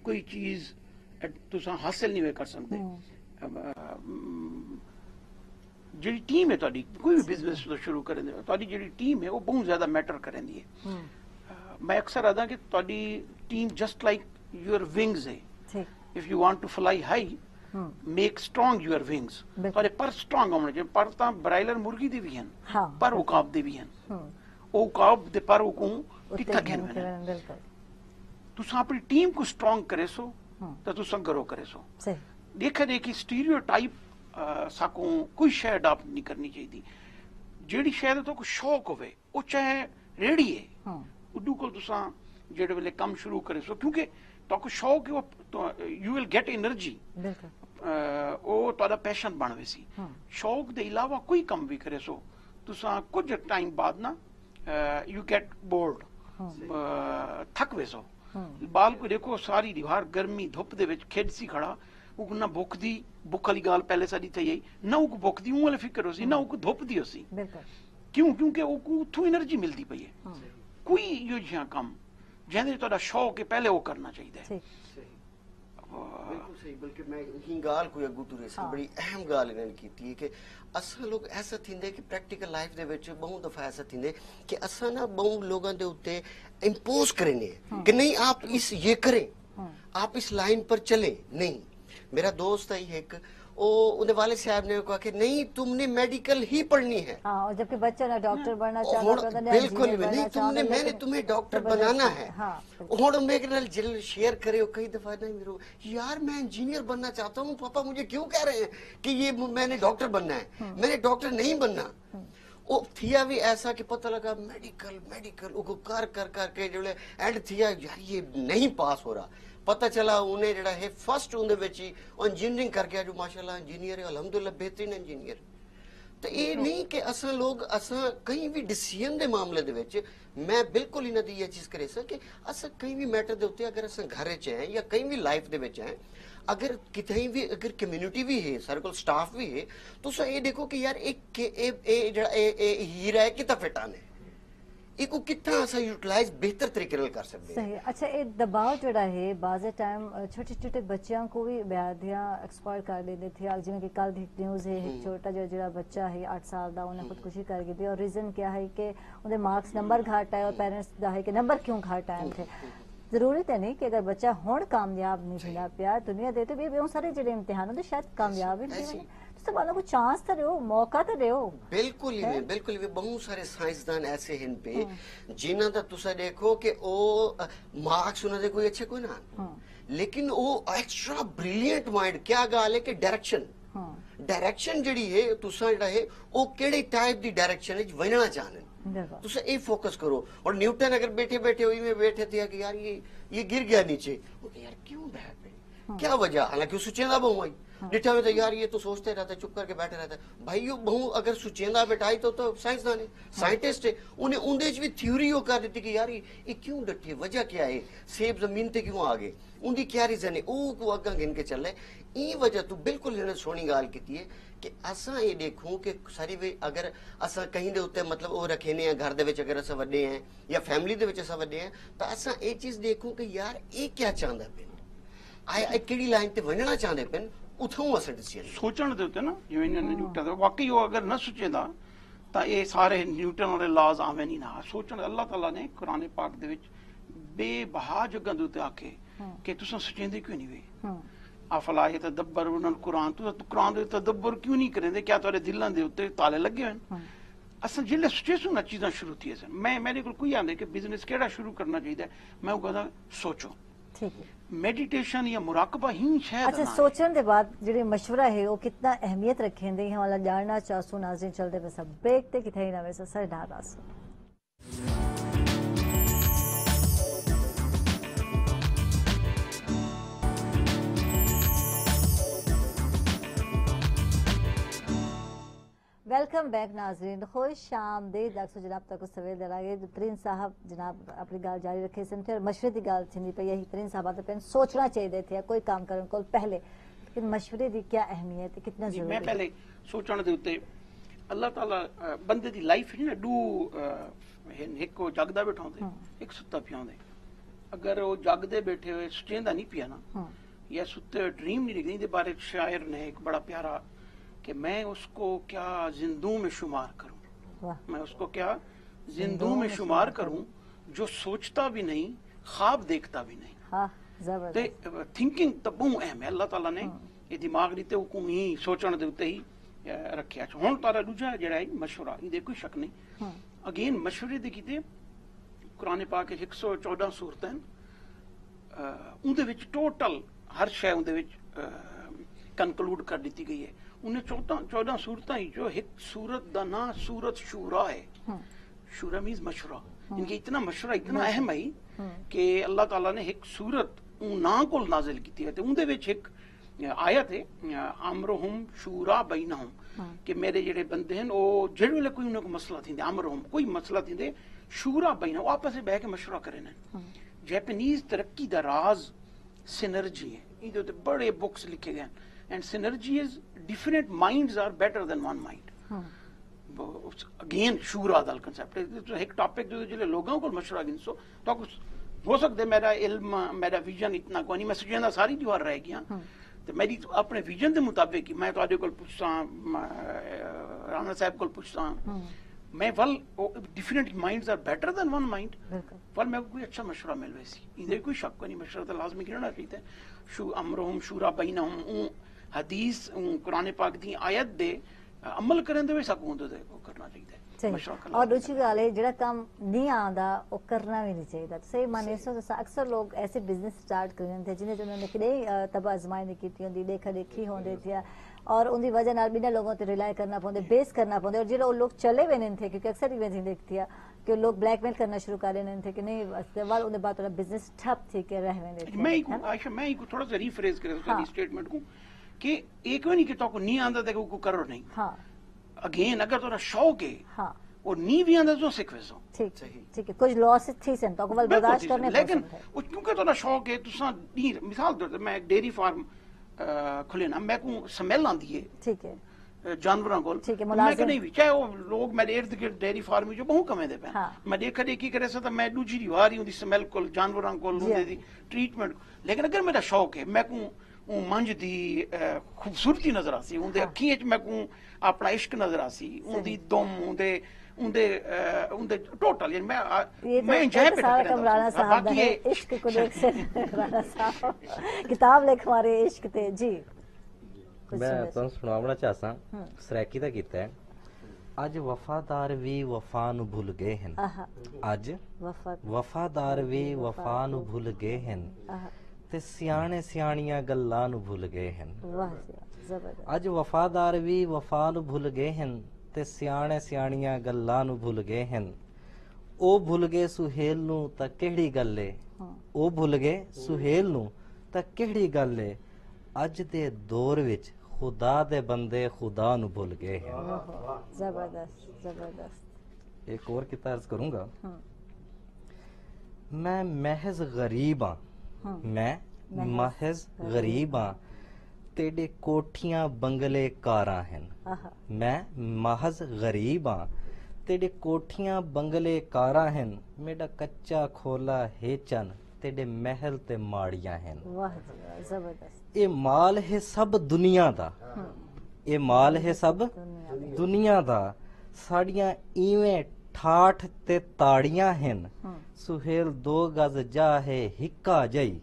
कोई चीज तुसा हासिल नहीं कर सकते। ਜਿਹੜੀ ਟੀਮ ਹੈ ਤੁਹਾਡੀ ਕੋਈ ਵੀ ਬਿਜ਼ਨਸ ਤੋਂ ਸ਼ੁਰੂ ਕਰਨ ਦੇ ਤੁਹਾਡੀ ਜਿਹੜੀ ਟੀਮ ਹੈ ਉਹ ਬਹੁਤ ਜ਼ਿਆਦਾ ਮੈਟਰ ਕਰਦੀ ਹੈ। ਮੈਂ ਅਕਸਰ ਆਦਾ ਕਿ ਤੁਹਾਡੀ team just like your wings ਹੈ। If you want to fly high make strong your wings. ਤੁਹਾਡੇ ਪਰ ਸਟਰੋਂਗ ਹੋਣੇ ਚਾਹੀਦੇ। ਪਰ ਤਾਂ ਬਰਾਇਲਰ ਮੁਰਗੀ ਦੇ ਵੀ ਹਨ, ਪਰ ਉਕਾਬ ਦੇ ਵੀ ਹਨ। ਉਹ ਉਕਾਬ ਦੇ ਪਰ ਉਕੂ ਕਿੱਥਾ ਕਹਿਣ ਤੁਸੀਂ ਆਪਣੀ ਟੀਮ को स्ट्रॉन्ग करे सो तो तुसा ग्रो करे सो। देखा देखी स्टीरियोटाइप साकों कोई शय अडॉप्ट नहीं करनी चाहिए। जेड़ी शायद तो कोई शौक होवे वो चाहे रेडी है उदू को तुसा जेड़े वेले काम शुरू करे सो क्योंकि तो को शौक है तो यू विल गेट एनर्जी ओ तोड़ा पैशन बन वे सी। शौक दे अलावा कोई काम भी करे सो तुसा कुछ टाइम बाद ना यू गेट बोर्ड थक वे सो। बाल को देखो सारी दीवार गर्मी धुप दे विच खेड सी खड़ा ਉਹ ਨਾ ਭੁੱਖ ਦੀ ਭੁੱਖ ਵਾਲੀ ਗੱਲ ਪਹਿਲੇ ਸਾਡੀ ਤੇ ਆਈ ਨਾ ਉਹ ਭੁੱਖ ਦੀ ਉਹ ਵਾਲੀ ਫਿਕਰ ਹੋ ਸੀ ਨਾ ਉਹ ਧੁੱਪ ਦੀ ਹੋ ਸੀ। ਕਿਉਂ ਕਿਉਂਕਿ ਉਹ ਉੱਥੋਂ एनर्जी ਮਿਲਦੀ ਪਈ ਹੈ। ਕੋਈ ਇਹੋ ਜਿਹਾ ਕੰਮ ਜਿਹਦੇ ਤੁਹਾਡਾ ਸ਼ੌਕ ਹੈ ਪਹਿਲੇ ਉਹ ਕਰਨਾ ਚਾਹੀਦਾ ਹੈ। बिल्कुल सही। बल्कि मैं ही गाल कोई अगू तुरे सी बड़ी अहम गाल इन्होंने की है कि असा लोग ऐसा थिंदे कि प्रैक्टिकल लाइफ दे विच बहुत दफा ऐसा थिंदे कि असा ना बहुत लोगों दे उत्ते इंपोज करने कि नहीं आप इस ये करें आप इस लाइन पर चलें। नहीं, मेरा दोस्त है एक उन्हें वाले साहब ने कहा कि नहीं तुमने मेडिकल ही पढ़नी है। और जबकि बच्चा ना डॉक्टर बनना चाहता है बिल्कुल नहीं तुमने मैंने तुम्हें डॉक्टर बनाना है। और मेरे नाल जिल शेयर करे कई दफा नहीं मेरे यार मैं इंजीनियर बनना चाहता हूँ पापा मुझे क्यों कह रहे हैं कि ये मैंने डॉक्टर बनना है। मैंने डॉक्टर नहीं बनना। वो थिया भी ऐसा कि पता लगा मेडिकल मेडिकल वो कर कर करके जो एंड थिया यार ये नहीं पास हो रहा। पता चला उन्हें जड़ा है फर्स्ट उन्हें बेची इंजीनियरिंग करके जो माशाल्लाह इंजीनियर है अल्हम्दुलिल्लाह बेहतरीन इंजीनियर। तो ये नहीं कि असा लोग असा कहीं भी डिसीजन के मामले दे विच मैं बिल्कुल इन्हां दी ये चीज करे सा कि असा कहीं भी मैटर दे उत्ते अगर असा घर च हैं या कहीं भी लाइफ दे विच हैं अगर कितनी भी अगर कम्युनिटी भी है सारे को स्टाफ भी है तो ये देखो कि यार एक हीरा है कितना फिटान है इको कितना असा यूटिलाइज बेहतर तरीके नाल कर सकते हैं। सही। अच्छा ये दबाव जोड़ा है बाज़ टाइम छोटे छोटे बच्चों को भी ब्याधियां एक्सपायर कर देते थे। जिवें कि कल एक न्यूज़ है एक छोटा जो बच्चा है 8 साल का उन्हें खुदकुशी कर गई थी और रीजन क्या है कि उन्हें मार्क्स नंबर घट आए और पेरेंट्स का है कि नंबर क्यों घट आए थे। जरूरी तो नहीं कि अगर बच्चा हुण कामयाब नहीं होना पिया दुनिया दे तो भी बहुत सारे जो इम्तिहान होते शायद कामयाब ही नहीं वालों को चांस तो दो मौका तो दो। बिल्कुल ही बिल्कुल भी बहुत सारे साइंसदान ऐसे हैं पे जिन्हां दा तुसा देखो कि ओ मार्क्स उन्हां दे कोई अच्छे कोई ना लेकिन वो एक्स्ट्रा ब्रिलियंट माइंड क्या गाल है कि डायरेक्शन जड़ी है तुसा जड़ा है वो केड़े टाइप दी डायरेक्शन विच वधना चाहने तुसा ए फोकस करो। और न्यूटन अगर बैठे बैठे वही में बैठे थे कि यार ये गिर गया नीचे यार क्यों बैठ क्या वजह हालांकि सुचेंदा बहु आई डिठा में तो यार ये तो सोचते रहता है चुप करके बैठे रहता है भाई बहु अगर सुचेंदा बैठाई तो साइंसदान है साइंटिस्ट है उन्हें उनदे भी थ्योरी कर दी कि यार ये क्यों डटे वजह क्या है सेब जमीन ते क्यों आ गए उनकी क्या रीजन है वो अगा गिन के चल रहे ई वजह तू बिल्कुल इन्होंने सोहनी गाल की है कि असा ये देखूं कि सारी वे अगर असा कहीं दे उत्ते मतलब वो रखे ने घर दे विच अगर असा वड्डे हैं या फैमिली दे विच असा वड्डे हैं तो असा ये चीज देखूं कि यार ये क्या चाहता पे आई केड़ी लाइन ते वणना चाहते पे उथों असा डिसीजन सोचण दे उत्ते ना जिवें न्यूटन दा वाकई वो अगर न सोचेंदा तां ये सारे न्यूटन वाले लॉज आवे नहीं ना सोचण अल्लाह ताला ने कुरान पाक दे विच बेबहा जगह दे उत्ते आके कि तुसां सोचेंदे क्यों नहीं वे अफला यतदब्बरुन कुरान तो कुरान दे तदब्बर क्यों नहीं करेंदे क्या तुहाडे दिलां दे उत्ते ताले लगे होन असां जिल्ले सोचे ना चीज़ां शुरू थी सन मैं मेरे को कोई आंदे कि बिजनेस केड़ा शुरू करना चाहिए मैं वो कहदा सोचो ठीक है मेडिटेशन या मुराकबा ही शायद अच्छा सोचने के बाद जो मशवरा है वो कितना अहमियत रखेंगे हम वाला जानना चाहूँ नाज़रीन चलते पे सब देखते कि थे ना वैसे सर नाराज वेलकम बैक नाजरीन खुश आमदीद अक्सर जनाब तक सवेर दरागे तरीन साहब जनाब अपनी गाल जारी रखे सन फिर मशवरे की गाल थी पे यही तरीन साहब आते पेन सोचना चाहिए थे कोई काम करने को पहले लेकिन मशवरे की क्या अहमियत है कितना जरूरी मैं पहले सोचने दे उत्ते अल्लाह ताला बंदे दी लाइफ है ना डू एक को जागदा बैठांदे एक सुत्ता पियांदे अगर वो जागदे बैठे हुए सुचेंदा नहीं पिया ना या सुते ड्रीम नहीं निकली दे बारे शायर ने एक बड़ा प्यारा कि मैं उसको क्या जिंदू में शुमार करूं, मैं उसको क्या जिंदू में शुमार करूं जो सोचता भी नहीं ख्वाब देखता भी नहीं। हाँ, जबरदस्त। ते थिंकिंग तो बहुत अहम है। अल्लाह ताला ने ये दिमाग दी ते हुकुम ही सोचण दे उत्ते ही रखिया। हुण तारा दूजा जेड़ा है मशवरा, इहदे कोई शक नहीं। अगेन मशवरे दे कीते कुरान पाक 114 सूरतां उहदे विच टोटल हर शय उहदे विच कंक्लूड कर दी गई है। उन्हें 14 सूरतां ही जो एक सूरत दा ना सूरत शूरा है। शूरा मीन्स मशवरा। इनके इतना मशवरा इतना अहम है कि अल्लाह ताला ने एक सूरत ना को नाजिल की है। उहदे विच एक आयत है अमरुहुम शूरा बैनहुम कि मेरे जेड़े बंदे हैं वो जेड़े वेले कोई उन्हें को मसला थींदे अमरुहुम कोई मसला थींदे शूरा बैनहुम आपस में बह के मशवरा करे ने। जापानीज तरक्की दा राज सिनर्जी है। इहदे ते बड़े बुक्स लिखे गए and synergy is different minds are better than one mind. Again शूरा दा कांसेप्ट एक टॉपिक जो जिले लोगों को मशवरा गिनसो तो हो सकता है मेरा इल्म मेरा विजन इतना कोई नहीं मैं सुझाना सारी दीवार रह गया तो मेरी अपने विजन के मुताबिक मैं तुहाडे कोल पुछसा राणा साहब कोल पुछसा मैं वल different minds are better than one mind वल मैं कोई अच्छा मशवरा मिल वैसी इधर कोई शक नहीं मशवरा तो लाजमी करना चाहिए। शू अमरुहुम शूरा बैनहुम हदीस कुरान पाक दी आयत दे अमल करन दे वैसा कोन दे करना चाहिए। और दूसरी गल है जेड़ा काम नहीं आंदा वो करना भी नहीं चाहिए। सही माने सो अक्सर लोग ऐसे बिजनेस स्टार्ट कर देते जिन्हें उन्होंने कदे तब आजमाई नहीं की होंदी देखा देखी होंदे थी और उनकी वजह नाल बिना लोगों ते रिलाई करना पौंदे बेस करना पौंदे और जो लोग चले भी नहीं थे क्योंकि अक्सर इवेंट देखती है कि लोग ब्लैकमेल करना शुरू कर देने थे कि नहीं वाल उनके बाद थोड़ा बिजनेस ठप थी के रह वेंदे। मैं आयशा मैं थोड़ा सा रीफ्रेज कर उसका स्टेटमेंट को कि एक भी नहीं कि तो को नहीं आंदा तो को करो नहीं। हां अगेन अगर तोरा शौक है हां और नी भी आंदा तो सीख वैसो ठीक ठीक है कुछ लॉस थी सन तो को बर्दाश्त करने लेकिन क्योंकि तोरा शौक है तुसा नी मिसाल दे मैं एक डेयरी फार्म खुले ना मैं को स्मेल आंदी है ठीक है जानवरों को मैं कि नहीं भी चाहे वो लोग मेरे इर्द गिर्द डेयरी फार्म जो बहुत कमे दे पे मैं देखा देखी करे सा तो मैं दूसरी दीवार ही उनकी स्मेल को जानवरों को उनदी दी ट्रीटमेंट लेकिन अगर मेरा शौक है मैं को मंझ दी खूबसूरती नजर आसी उनदे अखियां च मैं को अपना इश्क नजर आसी उनदी दुम उनदे टोटल यानी मैं एंजॉय पे सारा कमराना साहब है इश्क को देख से राणा साहब किताब लिख मारे इश्क ते जी मैं तुहानू सुनावना चाहसा सराकी दा कीता है अज वफादार भी वफा नु भुल गए हैं अज वफादार भी वफा नु भुल गए हैं ते सियाने सियाणियां गल्लां नु भुल गए हैं। वाह जबरदस्त। अज वफादार भी वफा नु भुल गए हैं ते सियाने सियाणियां गल्लां नु भुल गए हैं ओ भुल गए सुहेल नु तां किहड़ी गल है ओ भुल गए सुहेल नु तां किहड़ी गल है अज दे दौर विच खुदा दे बंदे खुदा नु भुल गए हैं। जबरदस्त जबरदस्त। एक और किता अर्ज करूंगा मैं महज गरीब हां मैं महज गरीब हां तेरे कोठियां बंगले कारां हैं मैं महज गरीब हां तेरे कोठियां बंगले कारां हैं मेरा कच्चा खोला हेचन तेरे महल ते माड़ियां हैं। वाह जबरदस्त। ये माल है सब दुनिया दा ये माल है सब दुनिया दा साड़ियां इवें ठाठ ते ताड़ियां हैं सुहेल 2 गज जा है हिक्का जई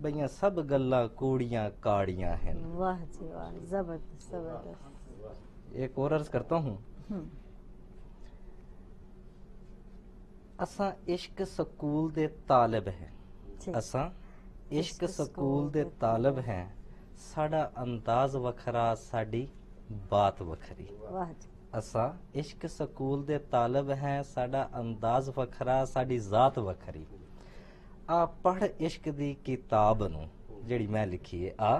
बइया सब गल्ला कूड़ियां काड़ियां हैं। वाह जी वाह जबरदस्त जबरदस्त। एक और अर्ज करता हूँ असा इश्क स्कूल दे तालिब है असा इश्क स्कूल दे तालिब है साडा अंदाज वखरा साडी बात वखरी। वाह जी। असा इश्क स्कूल दे तालिब है साडा अंदाज वखरा साडी जात वखरी आ पढ़ इश्क दी किताब नू जेड़ी मैं लिखी है आ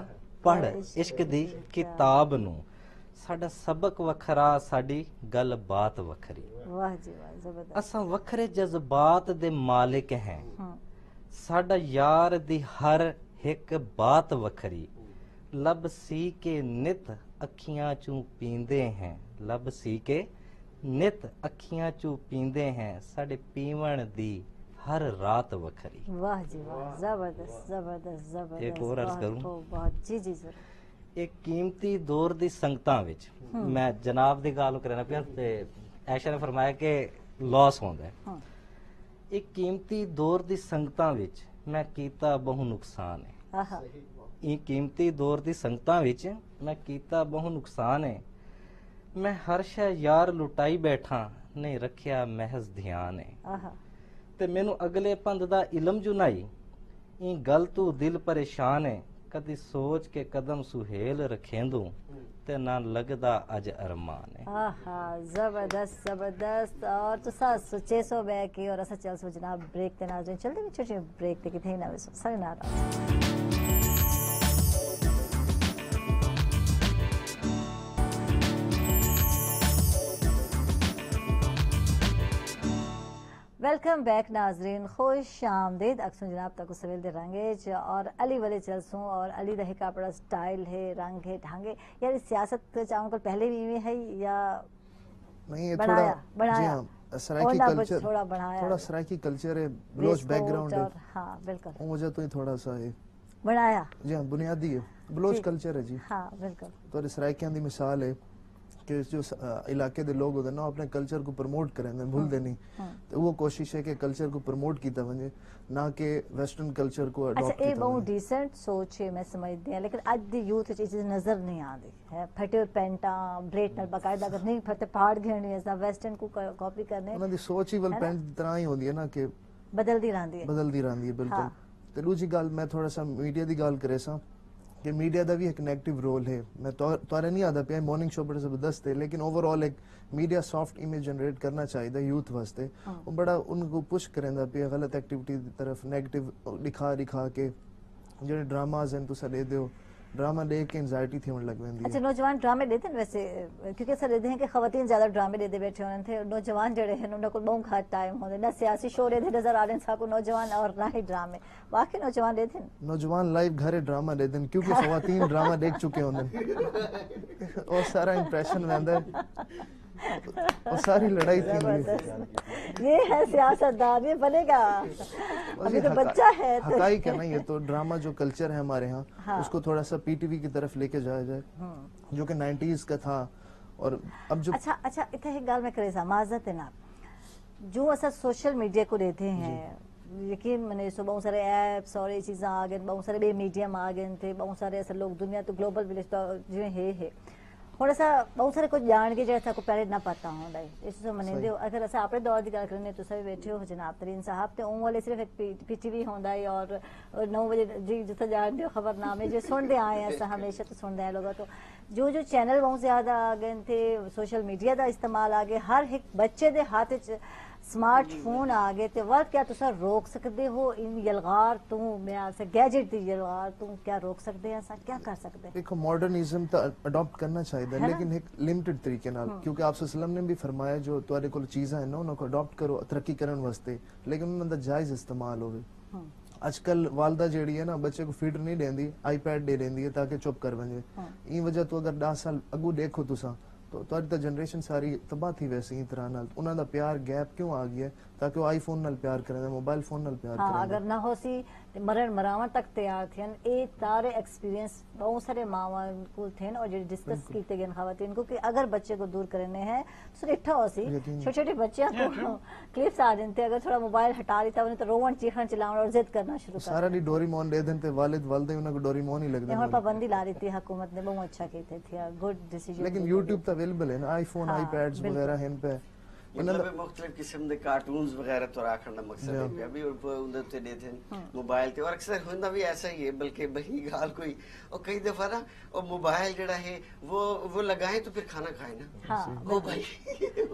पढ़ इश्क दी किताब नू साडा सबक वखरा साडी गल बात वखरी। वाह जी वाह जबरदस्त। असा वखरे जज्बात दे मालिक हैं साडा यार दी हर एक बात वखरी लब सी के नित अखियां चू पींदे हैं लब सी के नित अखियां चू पींदे हैं साडे पीवण दी हर रात वखरी। वाह जी वाह, जबरदस्त जबरदस्त जबरदस्त। एक और अर्ज करूं? बहुत जी जी जरूर। एक कीमती दौर दी संगतां विच मैं जनाब दी गल करना पिया ते ऐशा ने फरमाया कि लॉस होंदा है। एक कीमती दौर दी संगतां विच मैं कीता बहु नुकसान है। आहा, ਇਹ ਕੀਮਤੀ ਦੌਰ ਦੀ ਸੰਗਤਾਂ ਵਿੱਚ ਮੈਂ ਕੀਤਾ ਬਹੁ ਨੁਕਸਾਨ ਹੈ। ਮੈਂ ਹਰ ਸ਼ੈ ਯਾਰ ਲੁਟਾਈ ਬੈਠਾ, ਨਹੀਂ ਰੱਖਿਆ ਮਹਿਜ਼ ਧਿਆਨ ਹੈ। ਆਹਾ, ਤੇ ਮੈਨੂੰ ਅਗਲੇ ਪੰਧ ਦਾ ਇਲਮ ਜੁਨਾਈ, ਇਹ ਗੱਲ ਤੂੰ ਦਿਲ ਪਰੇਸ਼ਾਨ ਹੈ। ਕਦੀ ਸੋਚ ਕੇ ਕਦਮ ਸੁਹੇਲ ਰਖੇਂਦੂ ਤੇ ਨਾ लगदा अज अरमान है। आहा, जबरदस्त जबरदस्त। और तुसा सोचे सो बै की और असा चल सो जनाब ब्रेक ते नाज़रीन चलदे विच छोटे ब्रेक ते किथे ना वसो सारे नाराज। वेलकम बैक नाजरीन, खुश आमदीद। अक्सर जनाब तक सवेल दे रंगे और अली वाले चलसूँ और अली दही का बड़ा स्टाइल है, रंग है, ढंग है। यार सियासत चाहूँ को पहले भी इवें है या नहीं, ये बनाया थोड़ा बनाया जी हाँ, सराइकी कल्चर, थोड़ा बढ़ाया, थोड़ा सराइकी कल्चर है, बलोच बैकग्राउंड है। हाँ बिल्कुल, वो मुझे तो ही थोड़ा सा है बनाया जी हाँ, बुनियादी है, बलोच कल्चर है जी। हाँ बिल्कुल। तो सराइकियां दी मिसाल है कि जो इलाके दे लोग होते ना अपने कल्चर को प्रमोट करें, भूलते नहीं। तो वो कोशिश है कि कल्चर को प्रमोट कीता वने, ना कि वेस्टर्न कल्चर को अडॉप्ट अच्छा, ये कीता बहुत वने। डिसेंट सोच है, मैं समझती हूँ, लेकिन आज दी यूथ ये चीज़ नजर नहीं आती है। फटे हुए पैंटा ब्लेड नाल बकायदा अगर नहीं फटे पहाड़ घेरनी है, वेस्टर्न को कॉपी करने उन्हां दी सोच ही वल पैंट तरह ही होंदी है ना कि बदलती रहती है। बदलती रहंदी है बिल्कुल। हाँ। ते दूजी गल मैं थोड़ा सा मीडिया दी गल करे सा कि मीडिया दा भी एक नेगेटिव रोल है। मैं तोरे नहीं आता पिया, मॉर्निंग शो बड़ा जबरदस्त है, लेकिन ओवरऑल एक मीडिया सॉफ्ट इमेज जनरेट करना चाहिए यूथ वास्ते। वो बड़ा उनको पुश करेंदा पिया गलत एक्टिविटी की तरफ, नेगेटिव दिखा के जो ड्रामाज हैं तुसा दे दो, ड्रामा देख के एंजाइटी थी होने लग वेंदी है। अच्छा, नौजवान ड्रामे देते हैं वैसे, क्योंकि ऐसा रहते हैं कि खवातीन ज्यादा ड्रामे देते बैठे होने थे। नौजवान जड़े हैं उन्होंने को बहुत घाट टाइम होते ना सियासी शो रहते नजर आ रहे हैं साको नौजवान और ना ही ड्रामे। वाकई नौजवान देते हैं, नौजवान लाइव घरे ड्रामा दे देन क्योंकि खवातीन ड्रामा देख चुके होंगे और सारा इंप्रेशन रहंदा है और सारी लड़ाई थी। ये है सियासतदान, ये बनेगा, अभी तो बच्चा है तो हकाई क्या नहीं, ये तो ड्रामा जो कल्चर है हमारे यहाँ, हाँ। उसको थोड़ा सा पीटीवी की तरफ लेके जाया जाए, जो कि 90s का था। और अब जो अच्छा इतने एक गल मैं करे सा माजरत है ना, जो असा सोशल मीडिया को देते हैं, यकीन मैंने सो बहुत सारे ऐप्स और ये चीज़ें आ गए, बहुत सारे बे मीडियम आ गए थे, बहुत सारे ऐसे लोग, दुनिया तो ग्लोबल विलेज तो जिवें है ਹੁਣ ਅਸਾਂ ਬਹੁਤ ਸਾਰੇ ਕੁਝ ਜਾਣ ਕੇ ਜਿਹੜਾ ਸਾਕੋ ਪਹਿਲੇ ਨਾ ਪਤਾ ਹੁੰਦਾ ਹੈ। ਇਸ ਤੋਂ ਮੰਨਦੇ ਹੋ ਅਗਰ ਅਸਾਂ ਆਪਣੇ ਦੌਰ ਦੀ ਗੱਲ ਕਰਨੇ, ਤੁਸੀਂ ਵੀ ਬੈਠੇ ਹੋ ਜਨਾਬ ਤਰੀਨ ਸਾਹਿਬ, ਤੇ ਉਹ ਵਾਲੇ ਸਿਰਫ ਇੱਕ ਪੀਟੀਵੀ ਹੁੰਦਾ ਹੈ ਔਰ 9 ਵਜੇ ਜੀ ਜਿੱਥੇ ਜਾਣਦੇ ਹੋ ਖਬਰਨਾमे जो सुनते आए हैं असां हमेशा तो सुनते हैं लोगों। तो जो चैनल बहुत ज़्यादा आ गए थे, सोशल मीडिया का इस्तेमाल आ गए, हर एक बच्चे के हाथ च स्मार्टफोन आ गए, तो वह क्या तुसा रोक सकते हो इन यलगार तू मैं से गैजेट दी यलगार तू क्या रोक सकते हैं, ऐसा क्या कर सकते हैं? देखो मॉडर्निज्म तो अडॉप्ट करना चाहिए, लेकिन एक लिमिटेड तरीके नाल, क्योंकि आप सल्लम ने भी फरमाया जो तुहाडे कोल चीज़ां हैं ना उनको अडॉप्ट करो तरक्की करने वास्ते, लेकिन उन्हां दा जायज़ इस्तेमाल होवे। आजकल वालदा जेड़ी है ना बच्चे को फीड नहीं देंदी, आईपैड दे देंदी है ताकि चुप कर वजे। ई वजह तो अगर 10 साल अगू देखो तुसा तो तुहाडी तो जनरेशन सारी तबाह थी वैसे ही तरह नाल। उन्हां दा प्यार गैप क्यों आ गया ताकि वो आईफोन नाल प्यार करें, मोबाइल फोन नाल प्यार हाँ, करें। अगर ना हो सी मरण मरावन तक तैयार थे। ये सारे एक्सपीरियंस बहुत सारे मावा को थे और जो डिस्कस कीते गए खवातीन को कि अगर बच्चे को दूर करने हैं तो इट्ठा हो सी छोटे छोटे बच्चे को क्लिप्स आ जाते, अगर थोड़ा मोबाइल हटा देता उन्हें तो रोवन चीखन चिल्लावन और जिद करना शुरू कर सारा दी डोरीमोन दे देन ते वालिद वालदे उन्हां को डोरीमोन ही लगदे। यहाँ पाबंदी ला दी थी हुकूमत ने, बहुत अच्छा की थी, गुड डिसीजन। लेकिन यूट्यूब तो अवेलेबल है ना, आईफोन हाँ, आईपैड्स वगैरह हैं पे मतलब मुख्तलिफ किस्म के कार्टून्स वगैरह तो रखने का मकसद है अभी उधर से देते मोबाइल ते, और अक्सर होता भी ऐसा ही है, बल्कि बही गाल कोई और कई दफा ना और मोबाइल जड़ा है वो लगाए तो फिर खाना खाए ना। हाँ, ओ भाई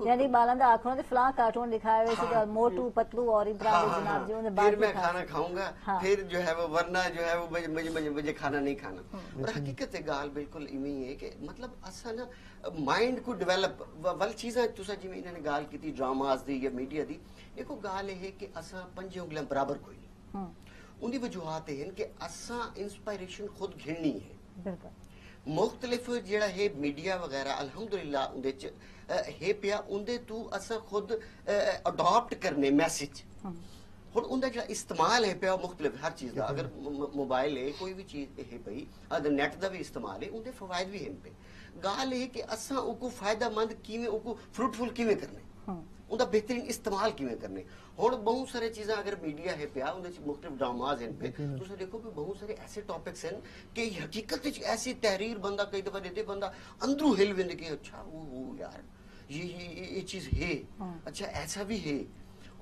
यानी बालन दा आंखों ने फलां कार्टून दिखाए हुए थे और मोटू पतलू और इब्राहिम जनाब जी उन्हें फिर मैं खाना खाऊंगा, फिर जो है वो वरना जो है वो मुझे खाना नहीं खाना। और हकीकत है गाल बिल्कुल इवें है कि मतलब असा ना माइंड को डेवलप वल चीज़ां तुसा जिवें इन्होंने गाल की थी ड्रामाज दी या मीडिया दी, देखो गाल है कि असा पंजे उंगलियां बराबर कोई नहीं। उनकी वजूहत है कि असा इंस्पायरेशन खुद घिरनी है। बिल्कुल मुख्तलिफ जेड़ा है मीडिया वगैरह अल्हम्दुलिल्लाह उंदे च है पिया, उंदे तू असा खुद अडॉप्ट करने मैसेज ਹੁਣ ਉਹਦਾ ਜਿਹੜਾ ਇਸਤੇਮਾਲ ਹੈ ਪਿਆ ਮੁxtਲਿਫ ਹਰ ਚੀਜ਼ ਦਾ ਅਗਰ ਮੋਬਾਈਲ ਹੈ ਕੋਈ ਵੀ ਚੀਜ਼ ਹੈ ਪਈ ਅਦਰ ਨੈਟ ਦਾ ਵੀ ਇਸਤੇਮਾਲ ਹੈ ਉਹਦੇ ਫਵਾਇਦ ਵੀ ਹਨ ਪਏ ਗੱਲ ਇਹ ਕਿ ਅਸਾਂ ਉਹ ਕੋ ਫਾਇਦਾਮੰਦ ਕਿਵੇਂ ਉਹ ਕੋ ਫਰੂਟਫੁਲ ਕਿਵੇਂ ਕਰਨੇ ਉਹਦਾ ਬਿਹਤਰੀਨ ਇਸਤੇਮਾਲ ਕਿਵੇਂ ਕਰਨੇ ਹੁਣ ਬਹੁਤ ਸਾਰੇ ਚੀਜ਼ਾਂ ਅਗਰ ਮੀਡੀਆ ਹੈ ਪਿਆ ਉਹਦੇ ਚ ਮੁxtਲਿਫ ਡਰਾਮਾਜ਼ ਹਨ ਪਏ ਤੁਸੀਂ ਦੇਖੋ ਕਿ ਬਹੁਤ ਸਾਰੇ ਐਸੇ ਟੌਪਿਕਸ ਹਨ ਕਿ ਹਕੀਕਤ ਵਿੱਚ ਐਸੀ ਤਹਿਰੀਰ ਬੰਦਾ ਕਈ ਦਫਾ ਦੇते ਬੰਦਾ अंदरों हिल विंद के अच्छा वो यार ये चीज है अच्छा ऐसा भी है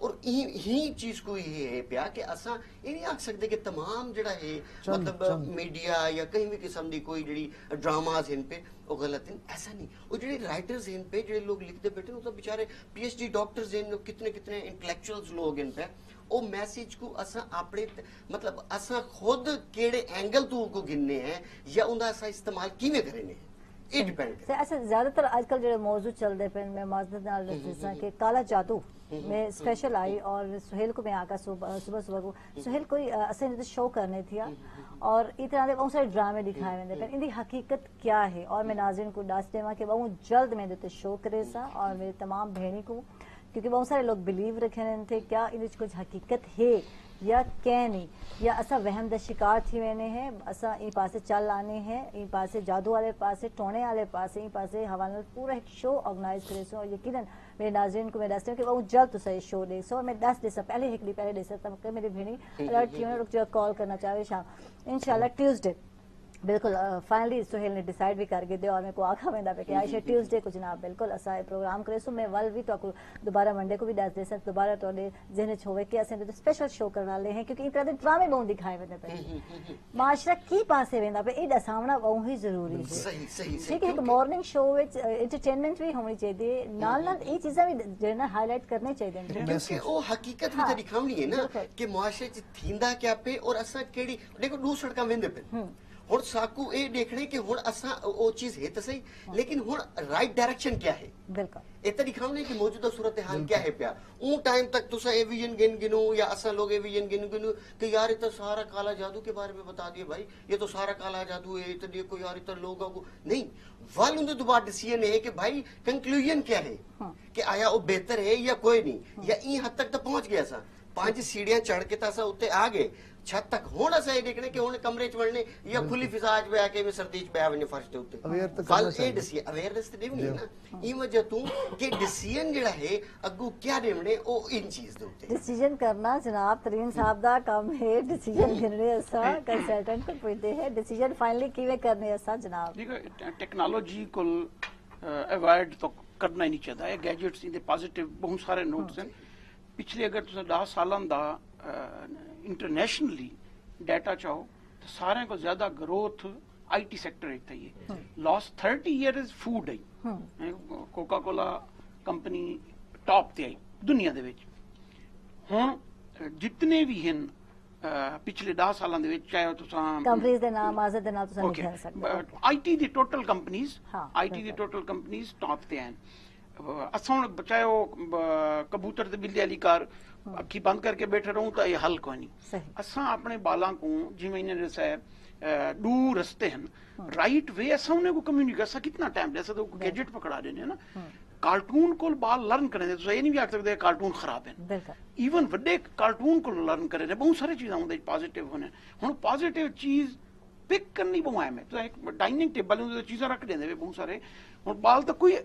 और ही चीज को ये है पिया कि असा ये नहीं आख सकते कि तमाम जड़ा है मतलब मीडिया या कहीं भी किस्म दी कोई जड़ी ड्रामाज इन पे वो गलत है ऐसा नहीं और जड़े राइटर्स इन पे जड़े लोग लिखते बैठे वो तो बेचारे पीएचडी डॉक्टर्स इन कितने कितने इंटेलेक्चुअल्स लोग इन पे वो मैसेज को असा अपने मतलब असा खुद केड़े एंगल तो को गिनने हैं या उनका असा इस्तेमाल किवें करने हैं ये डिपेंड से अच्छा ज्यादातर आजकल जो मौजूद चलते पे मैं माजरत नाल जिस के काला जादू मैं स्पेशल आई और सुहेल को मैं आका सुबह को सुहेल कोई असें शो करने थी और इतना दे बहुत सारे ड्रामे दिखाए वेंदे पर इनकी हकीकत क्या है और मैं नाज़रीन को दस देवा कि बहुत जल्द मैं देते शो करे सा और मेरे तमाम बहनी को क्योंकि बहुत सारे लोग बिलीव रखे थे क्या इन कुछ हकीकत है या क्या नहीं या असा वहम द शिकार थी वेने हैं असा ई पासे चल आने हैं ई पासे जादू वाले पासे टोने वाले पासे ई पासे हवाले पूरा एक शो ऑर्गेनाइज करे सो और यकीनन मेरे नाज़रीन को मैं दस कि बहुत जल्द तो सही शो दे सो और मैं 10 दिन से पहले एक दिन पहले दे सकता हूं मेरी भेणी अलर्ट थी रुक जा कॉल करना चाहे शाम इंशाल्लाह ट्यूसडे बिल्कुल फाइनली सुहेल ने डिसाइड भी करके दिया और मेरे को आखा वेंदा पे कि आयशा ट्यूसडे को जनाब बिल्कुल असा प्रोग्राम करे सो मैं वल भी तो दोबारा मंडे को भी दस दे सकते दोबारा तो जहन होवे कि असें तो स्पेशल शो करने वाले हैं क्योंकि इतना ड्रामे बहुत दिखाए वेंदे पे माशरा की पासे वेंदा पे ए दसावना बहुत ही जरूरी है सही सही ठीक है एक मॉर्निंग शो विच एंटरटेनमेंट भी होनी चाहिए नाल नाल ये चीज़ां भी जेना हाईलाइट करने चाहिए क्योंकि वो हकीकत भी तो दिखावनी है ना कि मुआशरे च थींदा क्या पे और असा केड़ी देखो दो सड़का वेंदे पे हुण साकू ये देखने कि हुण असा वो चीज है तो सही लेकिन हुण राइट डायरेक्शन क्या है बिल्कुल इतना दिखावने कि मौजूदा सूरत हाल क्या है प्या ऊ टाइम तक तुसा ए विजन गिनो या असा लोग ए विजन गिनो कि यार ये तो सारा काला जादू के बारे में बता दिए भाई ये तो सारा काला जादू है तो देखो यार ये तो लोगों को नहीं वाल उनके दोबारा डिसीजन है कि भाई कंक्लूजन क्या है कि आया वो बेहतर है या कोई नहीं या ई हद तक तो पहुंच गया सा 5 सीढ़ियां चढ़ के तसा उत्ते आ गए छत तक हुण असा ये देखने कि हुण कमरे च वड़ने या खुली फिजा च बैठ के सर्दी च पै वने फर्श दे उत्ते कल ए डिसी अवेयरनेस ते देवनी है ना ई वजह तू कि डिसीजन जेड़ा है अगू क्या देवने ओ इन चीज दे उत्ते डिसीजन करना जनाब तरीन साहब दा काम है डिसीजन गिनने असा कंसल्टेंट को पुछदे है डिसीजन फाइनली किवें करने असा जनाब देखो टेक्नोलॉजी को अवॉइड तो करना ही नहीं चाहिए गैजेट्स दे पॉजिटिव बहुत सारे नोट्स हैं पिछले अगर तुम 10 सालों का इंटरनेशनली डाटा चाहो तो सारे को ज्यादा ग्रोथ आईटी सेक्टर एक थी last 30 year is food I Coca Cola company top ते आई दुनिया दे विच हुण जितने भी हैं पिछले 10 सालों दे विच चाहे तुसां कंपनीज दे नाम आज़ दे नाम तुसां नहीं कह सकते IT the total companies top ते हैं असां चाहे कबूतर ते बिल्ली वाली कार अखी बंद करके बैठे रहूं तो ये हल कोई नहीं असां अपने बालां को जिवें इन्हें दस्या दू रस्ते हैं राइट वे असां उन्हें को कम्युनिकेट असां कितना टाइम दे सकदे गैजेट पकड़ा देने ना कार्टून को बाल लर्न करें तो ये नहीं भी आख सकते कार्टून खराब है इवन वड्डे कार्टून को लर्न करें बहुत सारी चीज़ां होंदे पॉजिटिव होने हुण पॉजिटिव चीज पिक करनी बहुत अहम है तो एक डाइनिंग टेबल में चीज़ां रख देंदे बहुत सारे हुण बाल तो कोई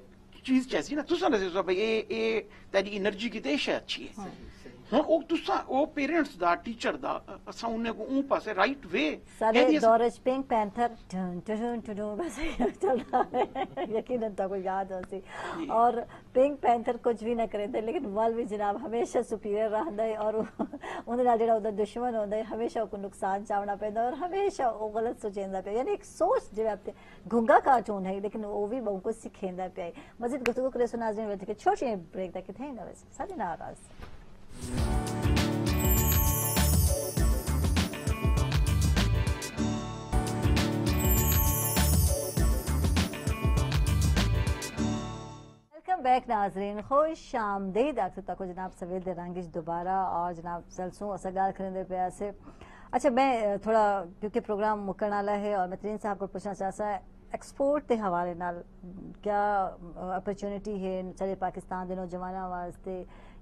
चीज कैसी ना तुसा दसो भाई ये तेरी एनर्जी की ते शे अच्छी है हुण ओ तुसा ओ पेरेंट्स दा टीचर दा असा उन्ने को ऊ पासे राइट वे सारे दौरज पिंक पैंथर टन टन टन बस चल रहा है यकीनन तो कोई याद होसी और पिंक पैंथर कुछ भी ना करे थे लेकिन वल भी जनाब हमेशा सुपीरियर रहंदा है और उनदे नाल जेड़ा उदा दुश्मन होंदा है हमेशा को नुकसान चावना पैंदा और हमेशा वो गलत सोचेंदा पे यानी एक सोच जे आपते घुंगा कार्टून है लेकिन वो भी बहुत कुछ सिखेंदा पे मजीद गुफ्तगू करे सो नाज़रीन वेठ के छोटे ब्रेक तक थे ना वैसे सारे नाराज वेलकम बैक नाजरीन खुश आमदीद आप तक को जनाब सवेल दे रंगिश दोबारा और जनाब जलसों असा गाल करेंदे पे से अच्छा मैं थोड़ा क्योंकि प्रोग्राम मुकण वाला है और मैं तरीन साहब को पूछना चाहता है एक्सपोर्ट के हवाले नाल क्या अपॉर्चुनिटी है चले पाकिस्तान दे नौजवानों वास्ते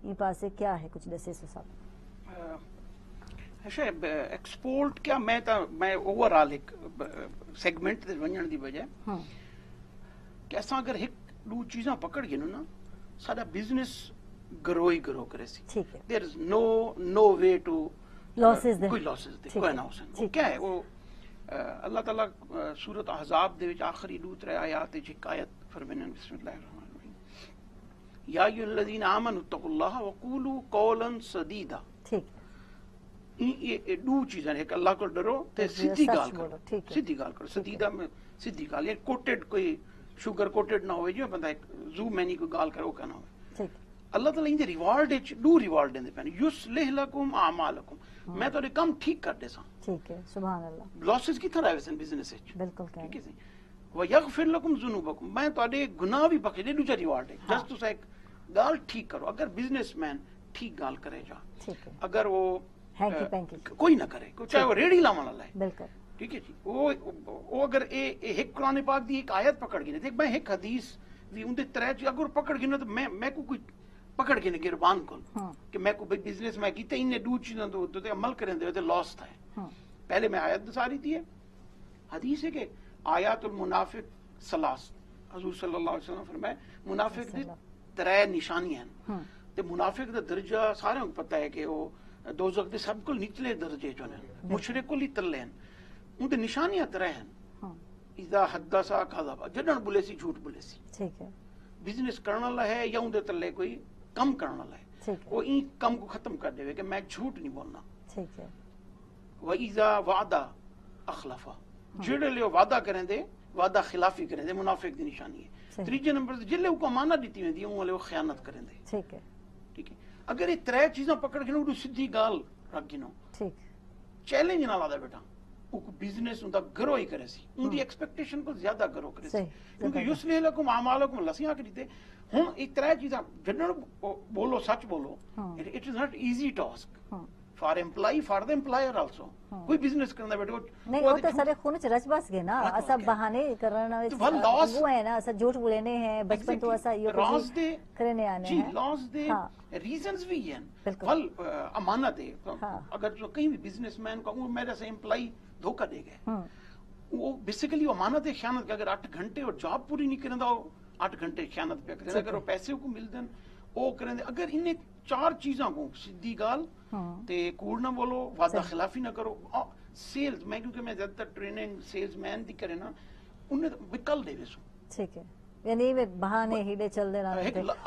ई पासे क्या है कुछ दसे सो सब अच्छा एक्सपोर्ट क्या मैं ओवरऑल एक सेगमेंट ते वञण दी बजाय कि असां अगर हिक दो चीज़ां पकड़ गए ना साडा बिजनेस ग्रो ही ग्रो करे सी। ठीक है। There is no way to losses दे कोई लॉसेस दे ठीक कोई है। ना हो सकता। ठीक क्या है वो अल्लाह ताला सूरत अहज़ाब दे विच आखिरी दो त्रै आयात च एक आयत फरमाने बिस्मिल्लाहिर्रहमानिर्रहीम या अय्युहल्लज़ीना आमनु तक़ुल्लाह व क़ूलू क़ौलन सदीदा। ठीक ये दो चीज़ां एक अल्लाह को डरो ते सच सीधी गाल बोलो, करो। ठीक है। सीधी गाल करो सदीदा में सीधी गाल ये कोटेड कोई शुगर कोटेड ना होवे जो बंदा एक जू मैनी कोई गाल करे वो कहना होवे। ठीक अल्लाह ताला इंदे रिवार्ड इच दो रिवार्ड देंदे पैन युस्लिह लकुम आमालकुम मैं तोड़े कम ठीक कर देसा। ठीक है। सुभान अल्लाह। लॉसेस की तरह वैसे बिजनेस इच बिल्कुल कह ठीक है व यगफिर लकुम जुनूबकुम मैं तोड़े गुनाह भी बख्शे दे दूसरा रिवार्ड है। जस्ट तुसा एक गाल ठीक करो अगर बिजनेसमैन ठीक गाल करे जा ठीक है। अगर वो हैंकी पैंकी कोई ना करे चाहे वो रेडी लावन वाला है बिल्कुल ठीक है जी वो अगर ए एक कुरान पाक दी एक आयत पकड़ गई देख मैं एक हदीस भी उनके त्रै चीज अगर पकड़ गई ना तो मैं को कोई पकड़ के गिरबान को कि मैं को बिजनेस में कीते इन्हें दो चीज़ों तो अमल करें दे लॉस था। पहले मैं आयत सारी थी हदीस है कि आयातुल मुनाफिक सलास हुजूर सल्लल्लाहु अलैहि वसल्लम फरमाए मुनाफिक दी त्रै निशानियां हैं ते मुनाफिक दा दर्जा सारे को पता है कि वो दोज़ख दे सब को निचले दर्जे जो ने मुशरिक को ही तले हैं उनते निशानियां त्रै हैं इज़ा हद्दसा कज़ब जडन बोले सी झूठ बोले सी। ठीक है। बिजनेस करने वाला है या उनके तले कोई कम करने वाला है ठीक है। वो इन कम को खत्म कर देवे कि मैं झूठ नहीं बोलना। ठीक है। व इज़ा वादा अखलफा जेड़े ले वादा करें दे वादा खिलाफी करें दे मुनाफिक दी निशानी है। तीजे नंबर से जिले को अमानत दी वेंदी उन वाले वो खयानत करें दे। ठीक है। ठीक है अगर ये त्रै चीज़ां पकड़ के ना सीधी गाल रख गिनो ठीक चैलेंज ना लादा बेटा वो बिजनेस उनका ग्रो ही करे सी उनकी एक्सपेक्टेशन को ज्यादा ग्रो करे सी क्योंकि युस्लिह लकुम आमालकुम लसियां करी ते हुन ये त्रै चीज़ां जडन बोलो सच बोलो it is not easy task for employ for the employer also कोई बिजनेस करना बेटा नहीं वो तो सारे खून च रच बस गए ना असा बहाने करना वो है ना असा झूठ बोलने हैं बचपन तो असा यो लॉस दे करने आने जी हैं लॉस दे रीजंस भी हैं वल अमानत है अगर जो कहीं भी बिजनेसमैन का वो मेरे से एम्प्लॉय धोखा दे गए वो बेसिकली अमानत है खयानत अगर 8 घंटे और जॉब पूरी नहीं करें 8 घंटे खयानत पे करें अगर वो पैसे को मिलते हैं वो करें अगर इन्हें चार चीज़ों को सीधी गाल ते कूड़ ना बोलो वादा खिलाफी ना करो सेल्स मैं क्योंकि मैं ज्यादातर ट्रेनिंग सेल्समैन दी करे ना उन्हें विकल दे सो। ठीक है यानी वे बहाने हीले चल देना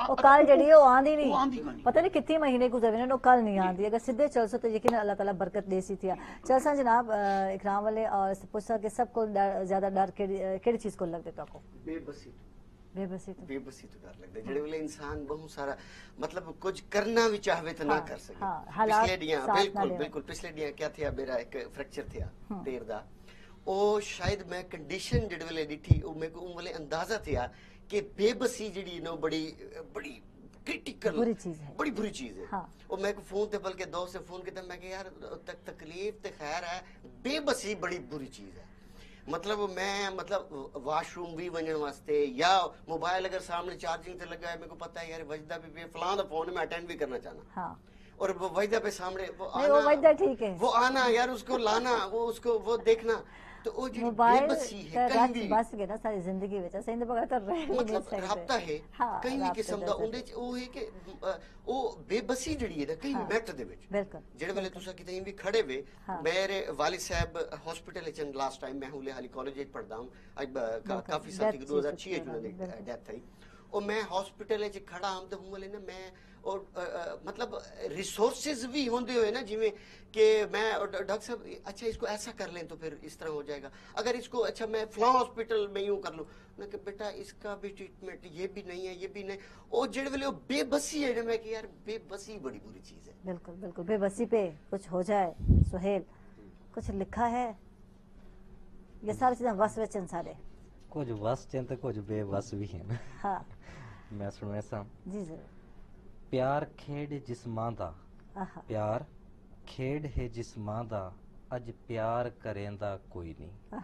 वो काल जड़ी है वो आंधी नहीं पता नहीं कितने महीने गुजरे ना कल नहीं आंधी अगर सीधे चल सो तो यकीन अल्लाह ताला बरकत दे सी थी। चल सा जनाब इकराम वाले और पूछा कि सबको ज्यादा डर केड़ी चीज को लगता है आपको? बेबसी तो डर लगता है जेड़े वाले इंसान बहुत सारा मतलब कुछ करना भी चाहवे तो ना कर सके। पिछले दिया बिल्कुल पिछले दिया क्या थे मेरा एक फ्रैक्चर थे पैर दा ओ शायद मैं कंडीशन जेड़े वाले दी ओ मेरे को उन वाले अंदाजा थे कि बेबसी जेड़ी नो बड़ी क्रिटिकल बुरी चीज है बड़ी बुरी चीज है। और मैं को फोन ते बल्कि दोस्त से फोन किया मैं यार तकलीफ ते खैर है बेबसी बड़ी बुरी चीज है। मतलब मैं मतलब वाशरूम भी वजन वास्ते या मोबाइल अगर सामने चार्जिंग पे लगा है मेरे को पता है यार वजदा भी फलां दा फोन में अटेंड भी करना चाहना और वो वजदा पे सामने वो आना वजदा ठीक है वो आना यार उसको लाना वो उसको वो देखना तो वो जी बेबसी है कहीं भी बस गए ना सारी जिंदगी विच सही तो बगैर रह मतलब राब्ता है कहीं भी किस्म दा उंदे च वो है कि वो बेबसी जड़ी है ना कहीं मैटर दे विच बिल्कुल जेड़े वेले तुसा किते भी खड़े वे मेरे वालिद साहब हॉस्पिटल च लास्ट टाइम मैं हुले हाली कॉलेज च पढ़दा हूं काफी साल 2006 च डेथ थी और मैं हॉस्पिटल च खड़ा हम तो हुले ना मैं और मतलब रिसोर्सेज भी होंदे हुए ना जिवें कि मैं डॉक्टर साहब अच्छा इसको ऐसा कर लें तो फिर इस तरह हो जाएगा अगर इसको अच्छा मैं फलां हॉस्पिटल में यूं कर लूं ना कि बेटा इसका भी ट्रीटमेंट ये भी नहीं है ये भी नहीं और जेड़े वेले बेबसी है ना मैं कि यार बेबसी बड़ी बुरी चीज है। बिल्कुल बिल्कुल बेबसी पे कुछ हो जाए सुहेल कुछ लिखा है ये सारी चीजें वस विच सारे कुछ वस च ते कुछ बेबस भी हैं। हां मैं सुनने सा जी जरूर प्यार खेड जिस्मां दा प्यार खेड है जिस्मां दा अज प्यार करेंदा कोई नहीं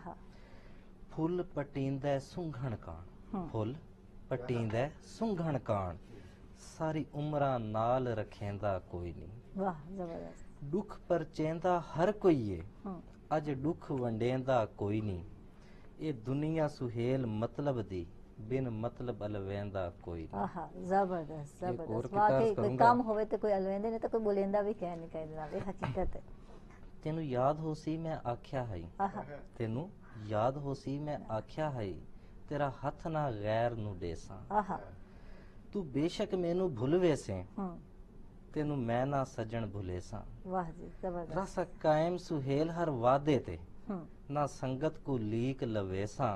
फुल पटींदा सुंघण कान फुल पटींदा सुंघण कान सारी उम्रा नाल रखेंदा कोई नहीं। वाह जबरदस्त दुख पर चेंदा हर कोई है, अज दुख वंडेंदा कोई नहीं, ये दुनिया सुहेल मतलब दी, बिन मतलब अलवेंदा कोई नहीं। आहा जबरदस्त एक और जबरदस्त, की वाकई तारीफ कोई करूंगा। काम होवे तो कोई अलवेंदे नहीं तो कोई बोलेंदा भी कह नहीं कहना, ये हकीकत है। तेनू याद हो सी मैं आख्या है, आहा तेनू याद हो सी मैं आख्या है, तेरा हथ ना गैर नू देसा, आहा तू बेशक मैनू भुल वैसे, हम्म, तेनू मैं ना सजन भुलेसा, वाह जी जबरदस्त। रस कायम सुहेल हर वादे ते, हम्म, ना संगत को लीक लवेसा,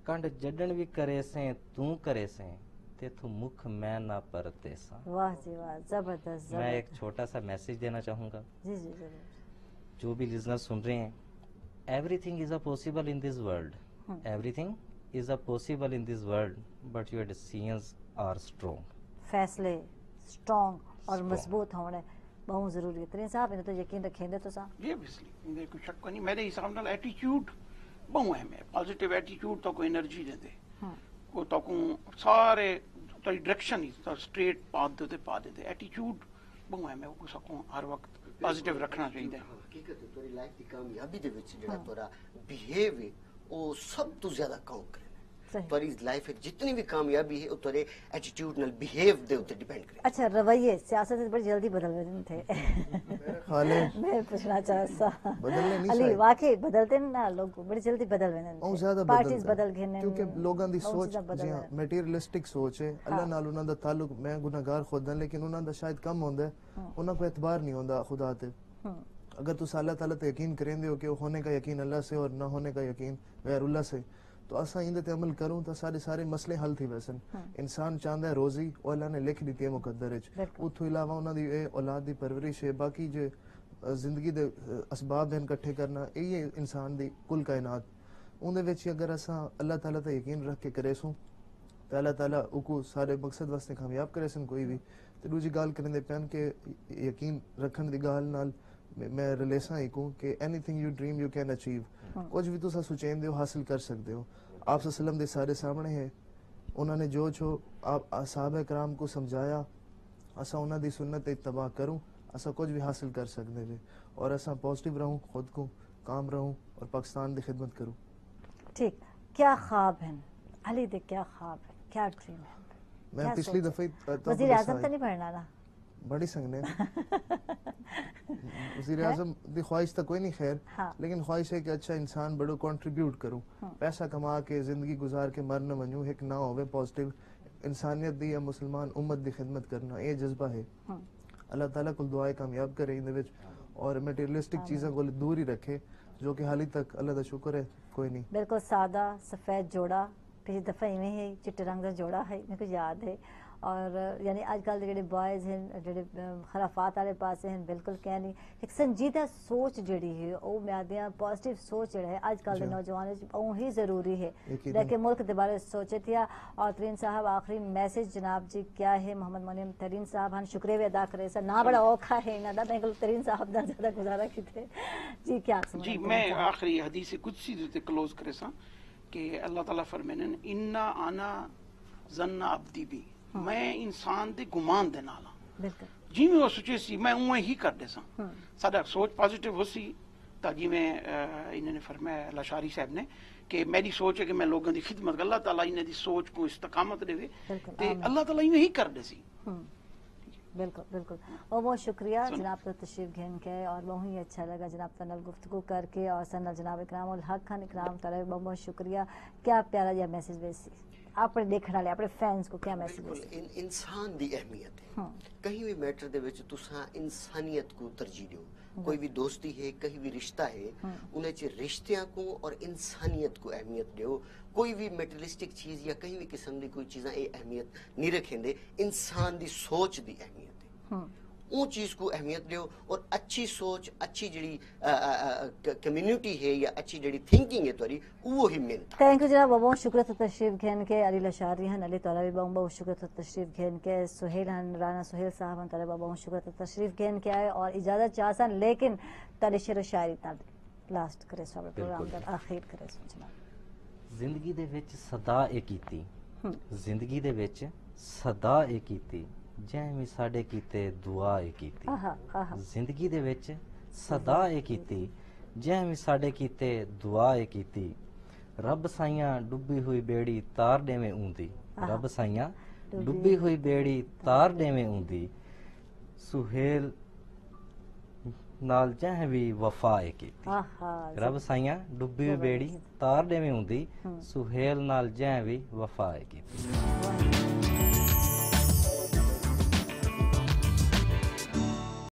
कंड जडन भी करे से तू करे से, तेथु मुख मैं ना परतेसा। वाह जी वाह, जबरदस्त मैं एक जबरदस्त। छोटा सा मैसेज देना चाहूंगा जी जी जरूर। जो भी लिजनर सुन रहे हैं। Everything is a possible in this world, everything is a possible in this world, but your decisions are strong. फैसले स्ट्रॉन्ग और Strong. मजबूत होने बहुत जरूरी है। तरीन साहब इन्हें तो यकीन रखेंगे तो सा ये ऑब्वियसली इनदे कोई शक नहीं। मेरे हिसाब नाल एटीट्यूड बहुत अहम है। पॉजिटिव एटीट्यूड तो कोई एनर्जी देंदे, वो तो को सारे तो डायरेक्शन ही तो स्ट्रेट पाथ ते पा देंदे। एटीट्यूड बहुत अहम है, वो सबको हर वक्त पॉजिटिव रखना चाहिए। हकीकत है तेरी लाइफ दी कामयाबी दे विच जेड़ा तोरा बिहेव है ओ सब तो ज्यादा काउंट करे। सही। तेरी लाइफ में जितनी भी कामयाबी है वो तेरे एटीट्यूड नाल बिहेव दे ऊपर डिपेंड करे। अच्छा रवैये सियासत से बड़ी जल्दी बदल रहे थे। मेरे ख्याल है मैं पूछना चाहता बदलने नहीं अली चाहिए। वाकई बदलते हैं ना लोग, बड़ी जल्दी बदल रहे हैं। बहुत ज्यादा पार्टीज बदलता बदल है। गए क्योंकि लोगों की बहुत सोच चीज़ां बदल जी रहे हाँ हैं। मटीरियलिस्टिक सोच है। अल्लाह नाल उन्हां दा ताल्लुक, मैं गुनाहगार खुद हां लेकिन उन्हां दा शायद कम होंदा है, उन्हां को एतबार नहीं होंदा खुदा ते। अगर तुस अल्लाह ताला ते यकीन करेंदे हो कि होने का यकीन अल्लाह से और ना होने का यकीन गैरुल्लाह से, तो असा इंदे ते अमल करूं तो सारे मसले हल थी वैसन। इंसान चाहता है रोजी और अल्लाह ने लिख दी है मुकद्दर विच, उतो इलावा उन्हां दी औलाद दी परवरिश है, बाकी जे जिंदगी दे असबाब हैं इकट्ठे करना, यही इंसान दी कुल कायनात। उनदे विच अगर असा अल्लाह ताला ते यकीन रख के करेसूं तो अल्लाह ताला उको सारे मकसद वास्ते कामयाब करेसन कोई भी। ते दूजी गाल करेंदे पैन के यकीन रखन दी गाल नाल मैं रिलेसा ही कहूं कि anything you dream you can achieve. कुछ भी तुसा सोचेंदे हो हासिल कर सकते हो। आप सल्लम दे सारे सामने है, उन्होंने जो आप असहाबे कराम को समझाया, असा उन्हां दी सुन्नत इत्तबा करूं, असा कुछ भी हासिल कर सकते हैं। और असा पॉजिटिव रहूं, खुद को काम रहूं और पाकिस्तान की खिदमत करूं। ठीक, क्या ख्वाब है अली दे, क्या ख्वाब है, क्या ड्रीम है? मैं क्या पिछली सोच दफे है? वजीर आजम तो नहीं पढ़ना ना? बड़ी संगने वज़ीर आज़म दी ख्वाहिश तो कोई नहीं खैर, हाँ। लेकिन ख्वाहिश है कि अच्छा इंसान बड़ो कंट्रीब्यूट करूं, पैसा कमा के जिंदगी गुजार के मर न वनूं, एक ना होवे पॉजिटिव इंसानियत दी या मुसलमान उम्मत दी खिदमत करना, ये जज्बा है। अल्लाह ताला को दुआए कामयाब करे इन विच और मटेरियलिस्टिक चीज़ों को दूर ही रखे, जो कि हाल तक अल्लाह का शुक्र है कोई नहीं। बिल्कुल सादा सफ़ेद जोड़ा, पिछली दफ़ा इवें ही चिट्टे रंग का जोड़ा है, मेरे को याद है। और यानी अजकल के बॉयज़ हैं जेडे खराफात वाले पास हैं, बिल्कुल क्या नहीं एक संजीदा सोच जड़ी है वो मैं पॉजिटिव सोच जड़ा है अजकल के नौजवान वो ही ज़रूरी है लेकिन मुल्क के बारे सोचे थिया। और तरीन साहब आखिरी मैसेज जनाब जी क्या है? मोहम्मद मोनिम तरीन साहब हम शुक्रिया भी अदा करे सर, ना बड़ा औखा है ना मैं तरीन साहब ना ज़्यादा गुजारा की थे जी। क्या जी मैं आखिरी हदीस कुदसी दे क्लोज करे सा कि अल्लाह ताला फरमाने इन्ना आना जन्ना अब्दी भी, मैं इंसान दे गुमान दे नाल बिल्कुल जिवें वो सोचे सी मैं उवें ही कर दे सा। साडा सोच पॉजिटिव हो सी तो जिवें इन्होंने फरमाया लाशारी साहब ने कि मेरी सोच है कि मैं लोगों की खिदमत, अल्लाह ताला इन्हें दी सोच को इस्तकामत देवे ते अल्लाह ताला इवें ही कर दे सी। बिल्कुल बिल्कुल और बहुत शुक्रिया जनाब का तशरीफ घेन के और बहुत ही अच्छा लगा जनाब तनल गुफ्तगू करके और सनल जनाब इकराम उल हक खान इकराम तरह बहुत बहुत शुक्रिया। क्या प्यारा यह मैसेज बेसी अपने देखने वाले अपने फैंस को क्या मैसेज बेसी? इंसान दी अहमियत है कहीं भी मैटर दे विच तुसा इंसानियत को तरजीह दो। कोई भी दोस्ती है, कहीं भी रिश्ता है, उन्हें च रिश्तियां को और इंसानियत को अहमियत दो। कोई भी मेटेरियलिस्टिक चीज या कहीं भी किस्म की कोई चीज़ा ये अहमियत नहीं रखेंदे, इंसान दी सोच दी अहमियत है वो चीज को अहमियत दो। और अच्छी सोच, अच्छी जड़ी कम्युनिटी है या अच्छी जड़ी थिंकिंग है तुरी वो ही मेन। थैंक यू जनाब, बहुत शुक्रिया तो तशरीफ घेन के अली लशारी हन अली तौला भी बहुत शुक्रिया तो तशरीफ घेन के सुहेल हन राना सुहेल साहब हन तौला बहुत शुक्रिया तो तशरीफ घेन के आए और इजाजत चाहसन लेकिन ताले शेर शायरी ताल लास्ट करे सब प्रोग्राम का आखिर करे जनाब। जिंदगी दे विच सदा ए कीती, जिंदगी दे विच सदा ए कीती ਜੈ ਵੀ ਸਾਡੇ ਕੀਤੇ ਦੁਆ ਏ ਕੀਤੀ ਆਹਾ ਆਹਾ ਜ਼ਿੰਦਗੀ ਦੇ ਵਿੱਚ ਸਦਾ ਏ ਕੀਤੀ ਜੈ ਵੀ ਸਾਡੇ ਕੀਤੇ ਦੁਆ ਏ ਕੀਤੀ ਰੱਬ ਸਾਈਆਂ ਡੁੱਬੀ ਹੋਈ ਬੇੜੀ ਤਾਰ ਦੇਵੇਂ ਉਂਦੀ ਰੱਬ ਸਾਈਆਂ ਡੁੱਬੀ ਹੋਈ ਬੇੜੀ ਤਾਰ ਦੇਵੇਂ ਉਂਦੀ ਸੁਹੇਲ ਨਾਲ ਜਹ ਵੀ ਵਫਾ ਏ ਕੀਤੀ ਆਹਾ ਰੱਬ ਸਾਈਆਂ ਡੁੱਬੀ ਹੋਈ ਬੇੜੀ ਤਾਰ ਦੇਵੇਂ ਉਂਦੀ ਸੁਹੇਲ ਨਾਲ ਜਹ ਵੀ ਵਫਾ ਏ ਕੀਤੀ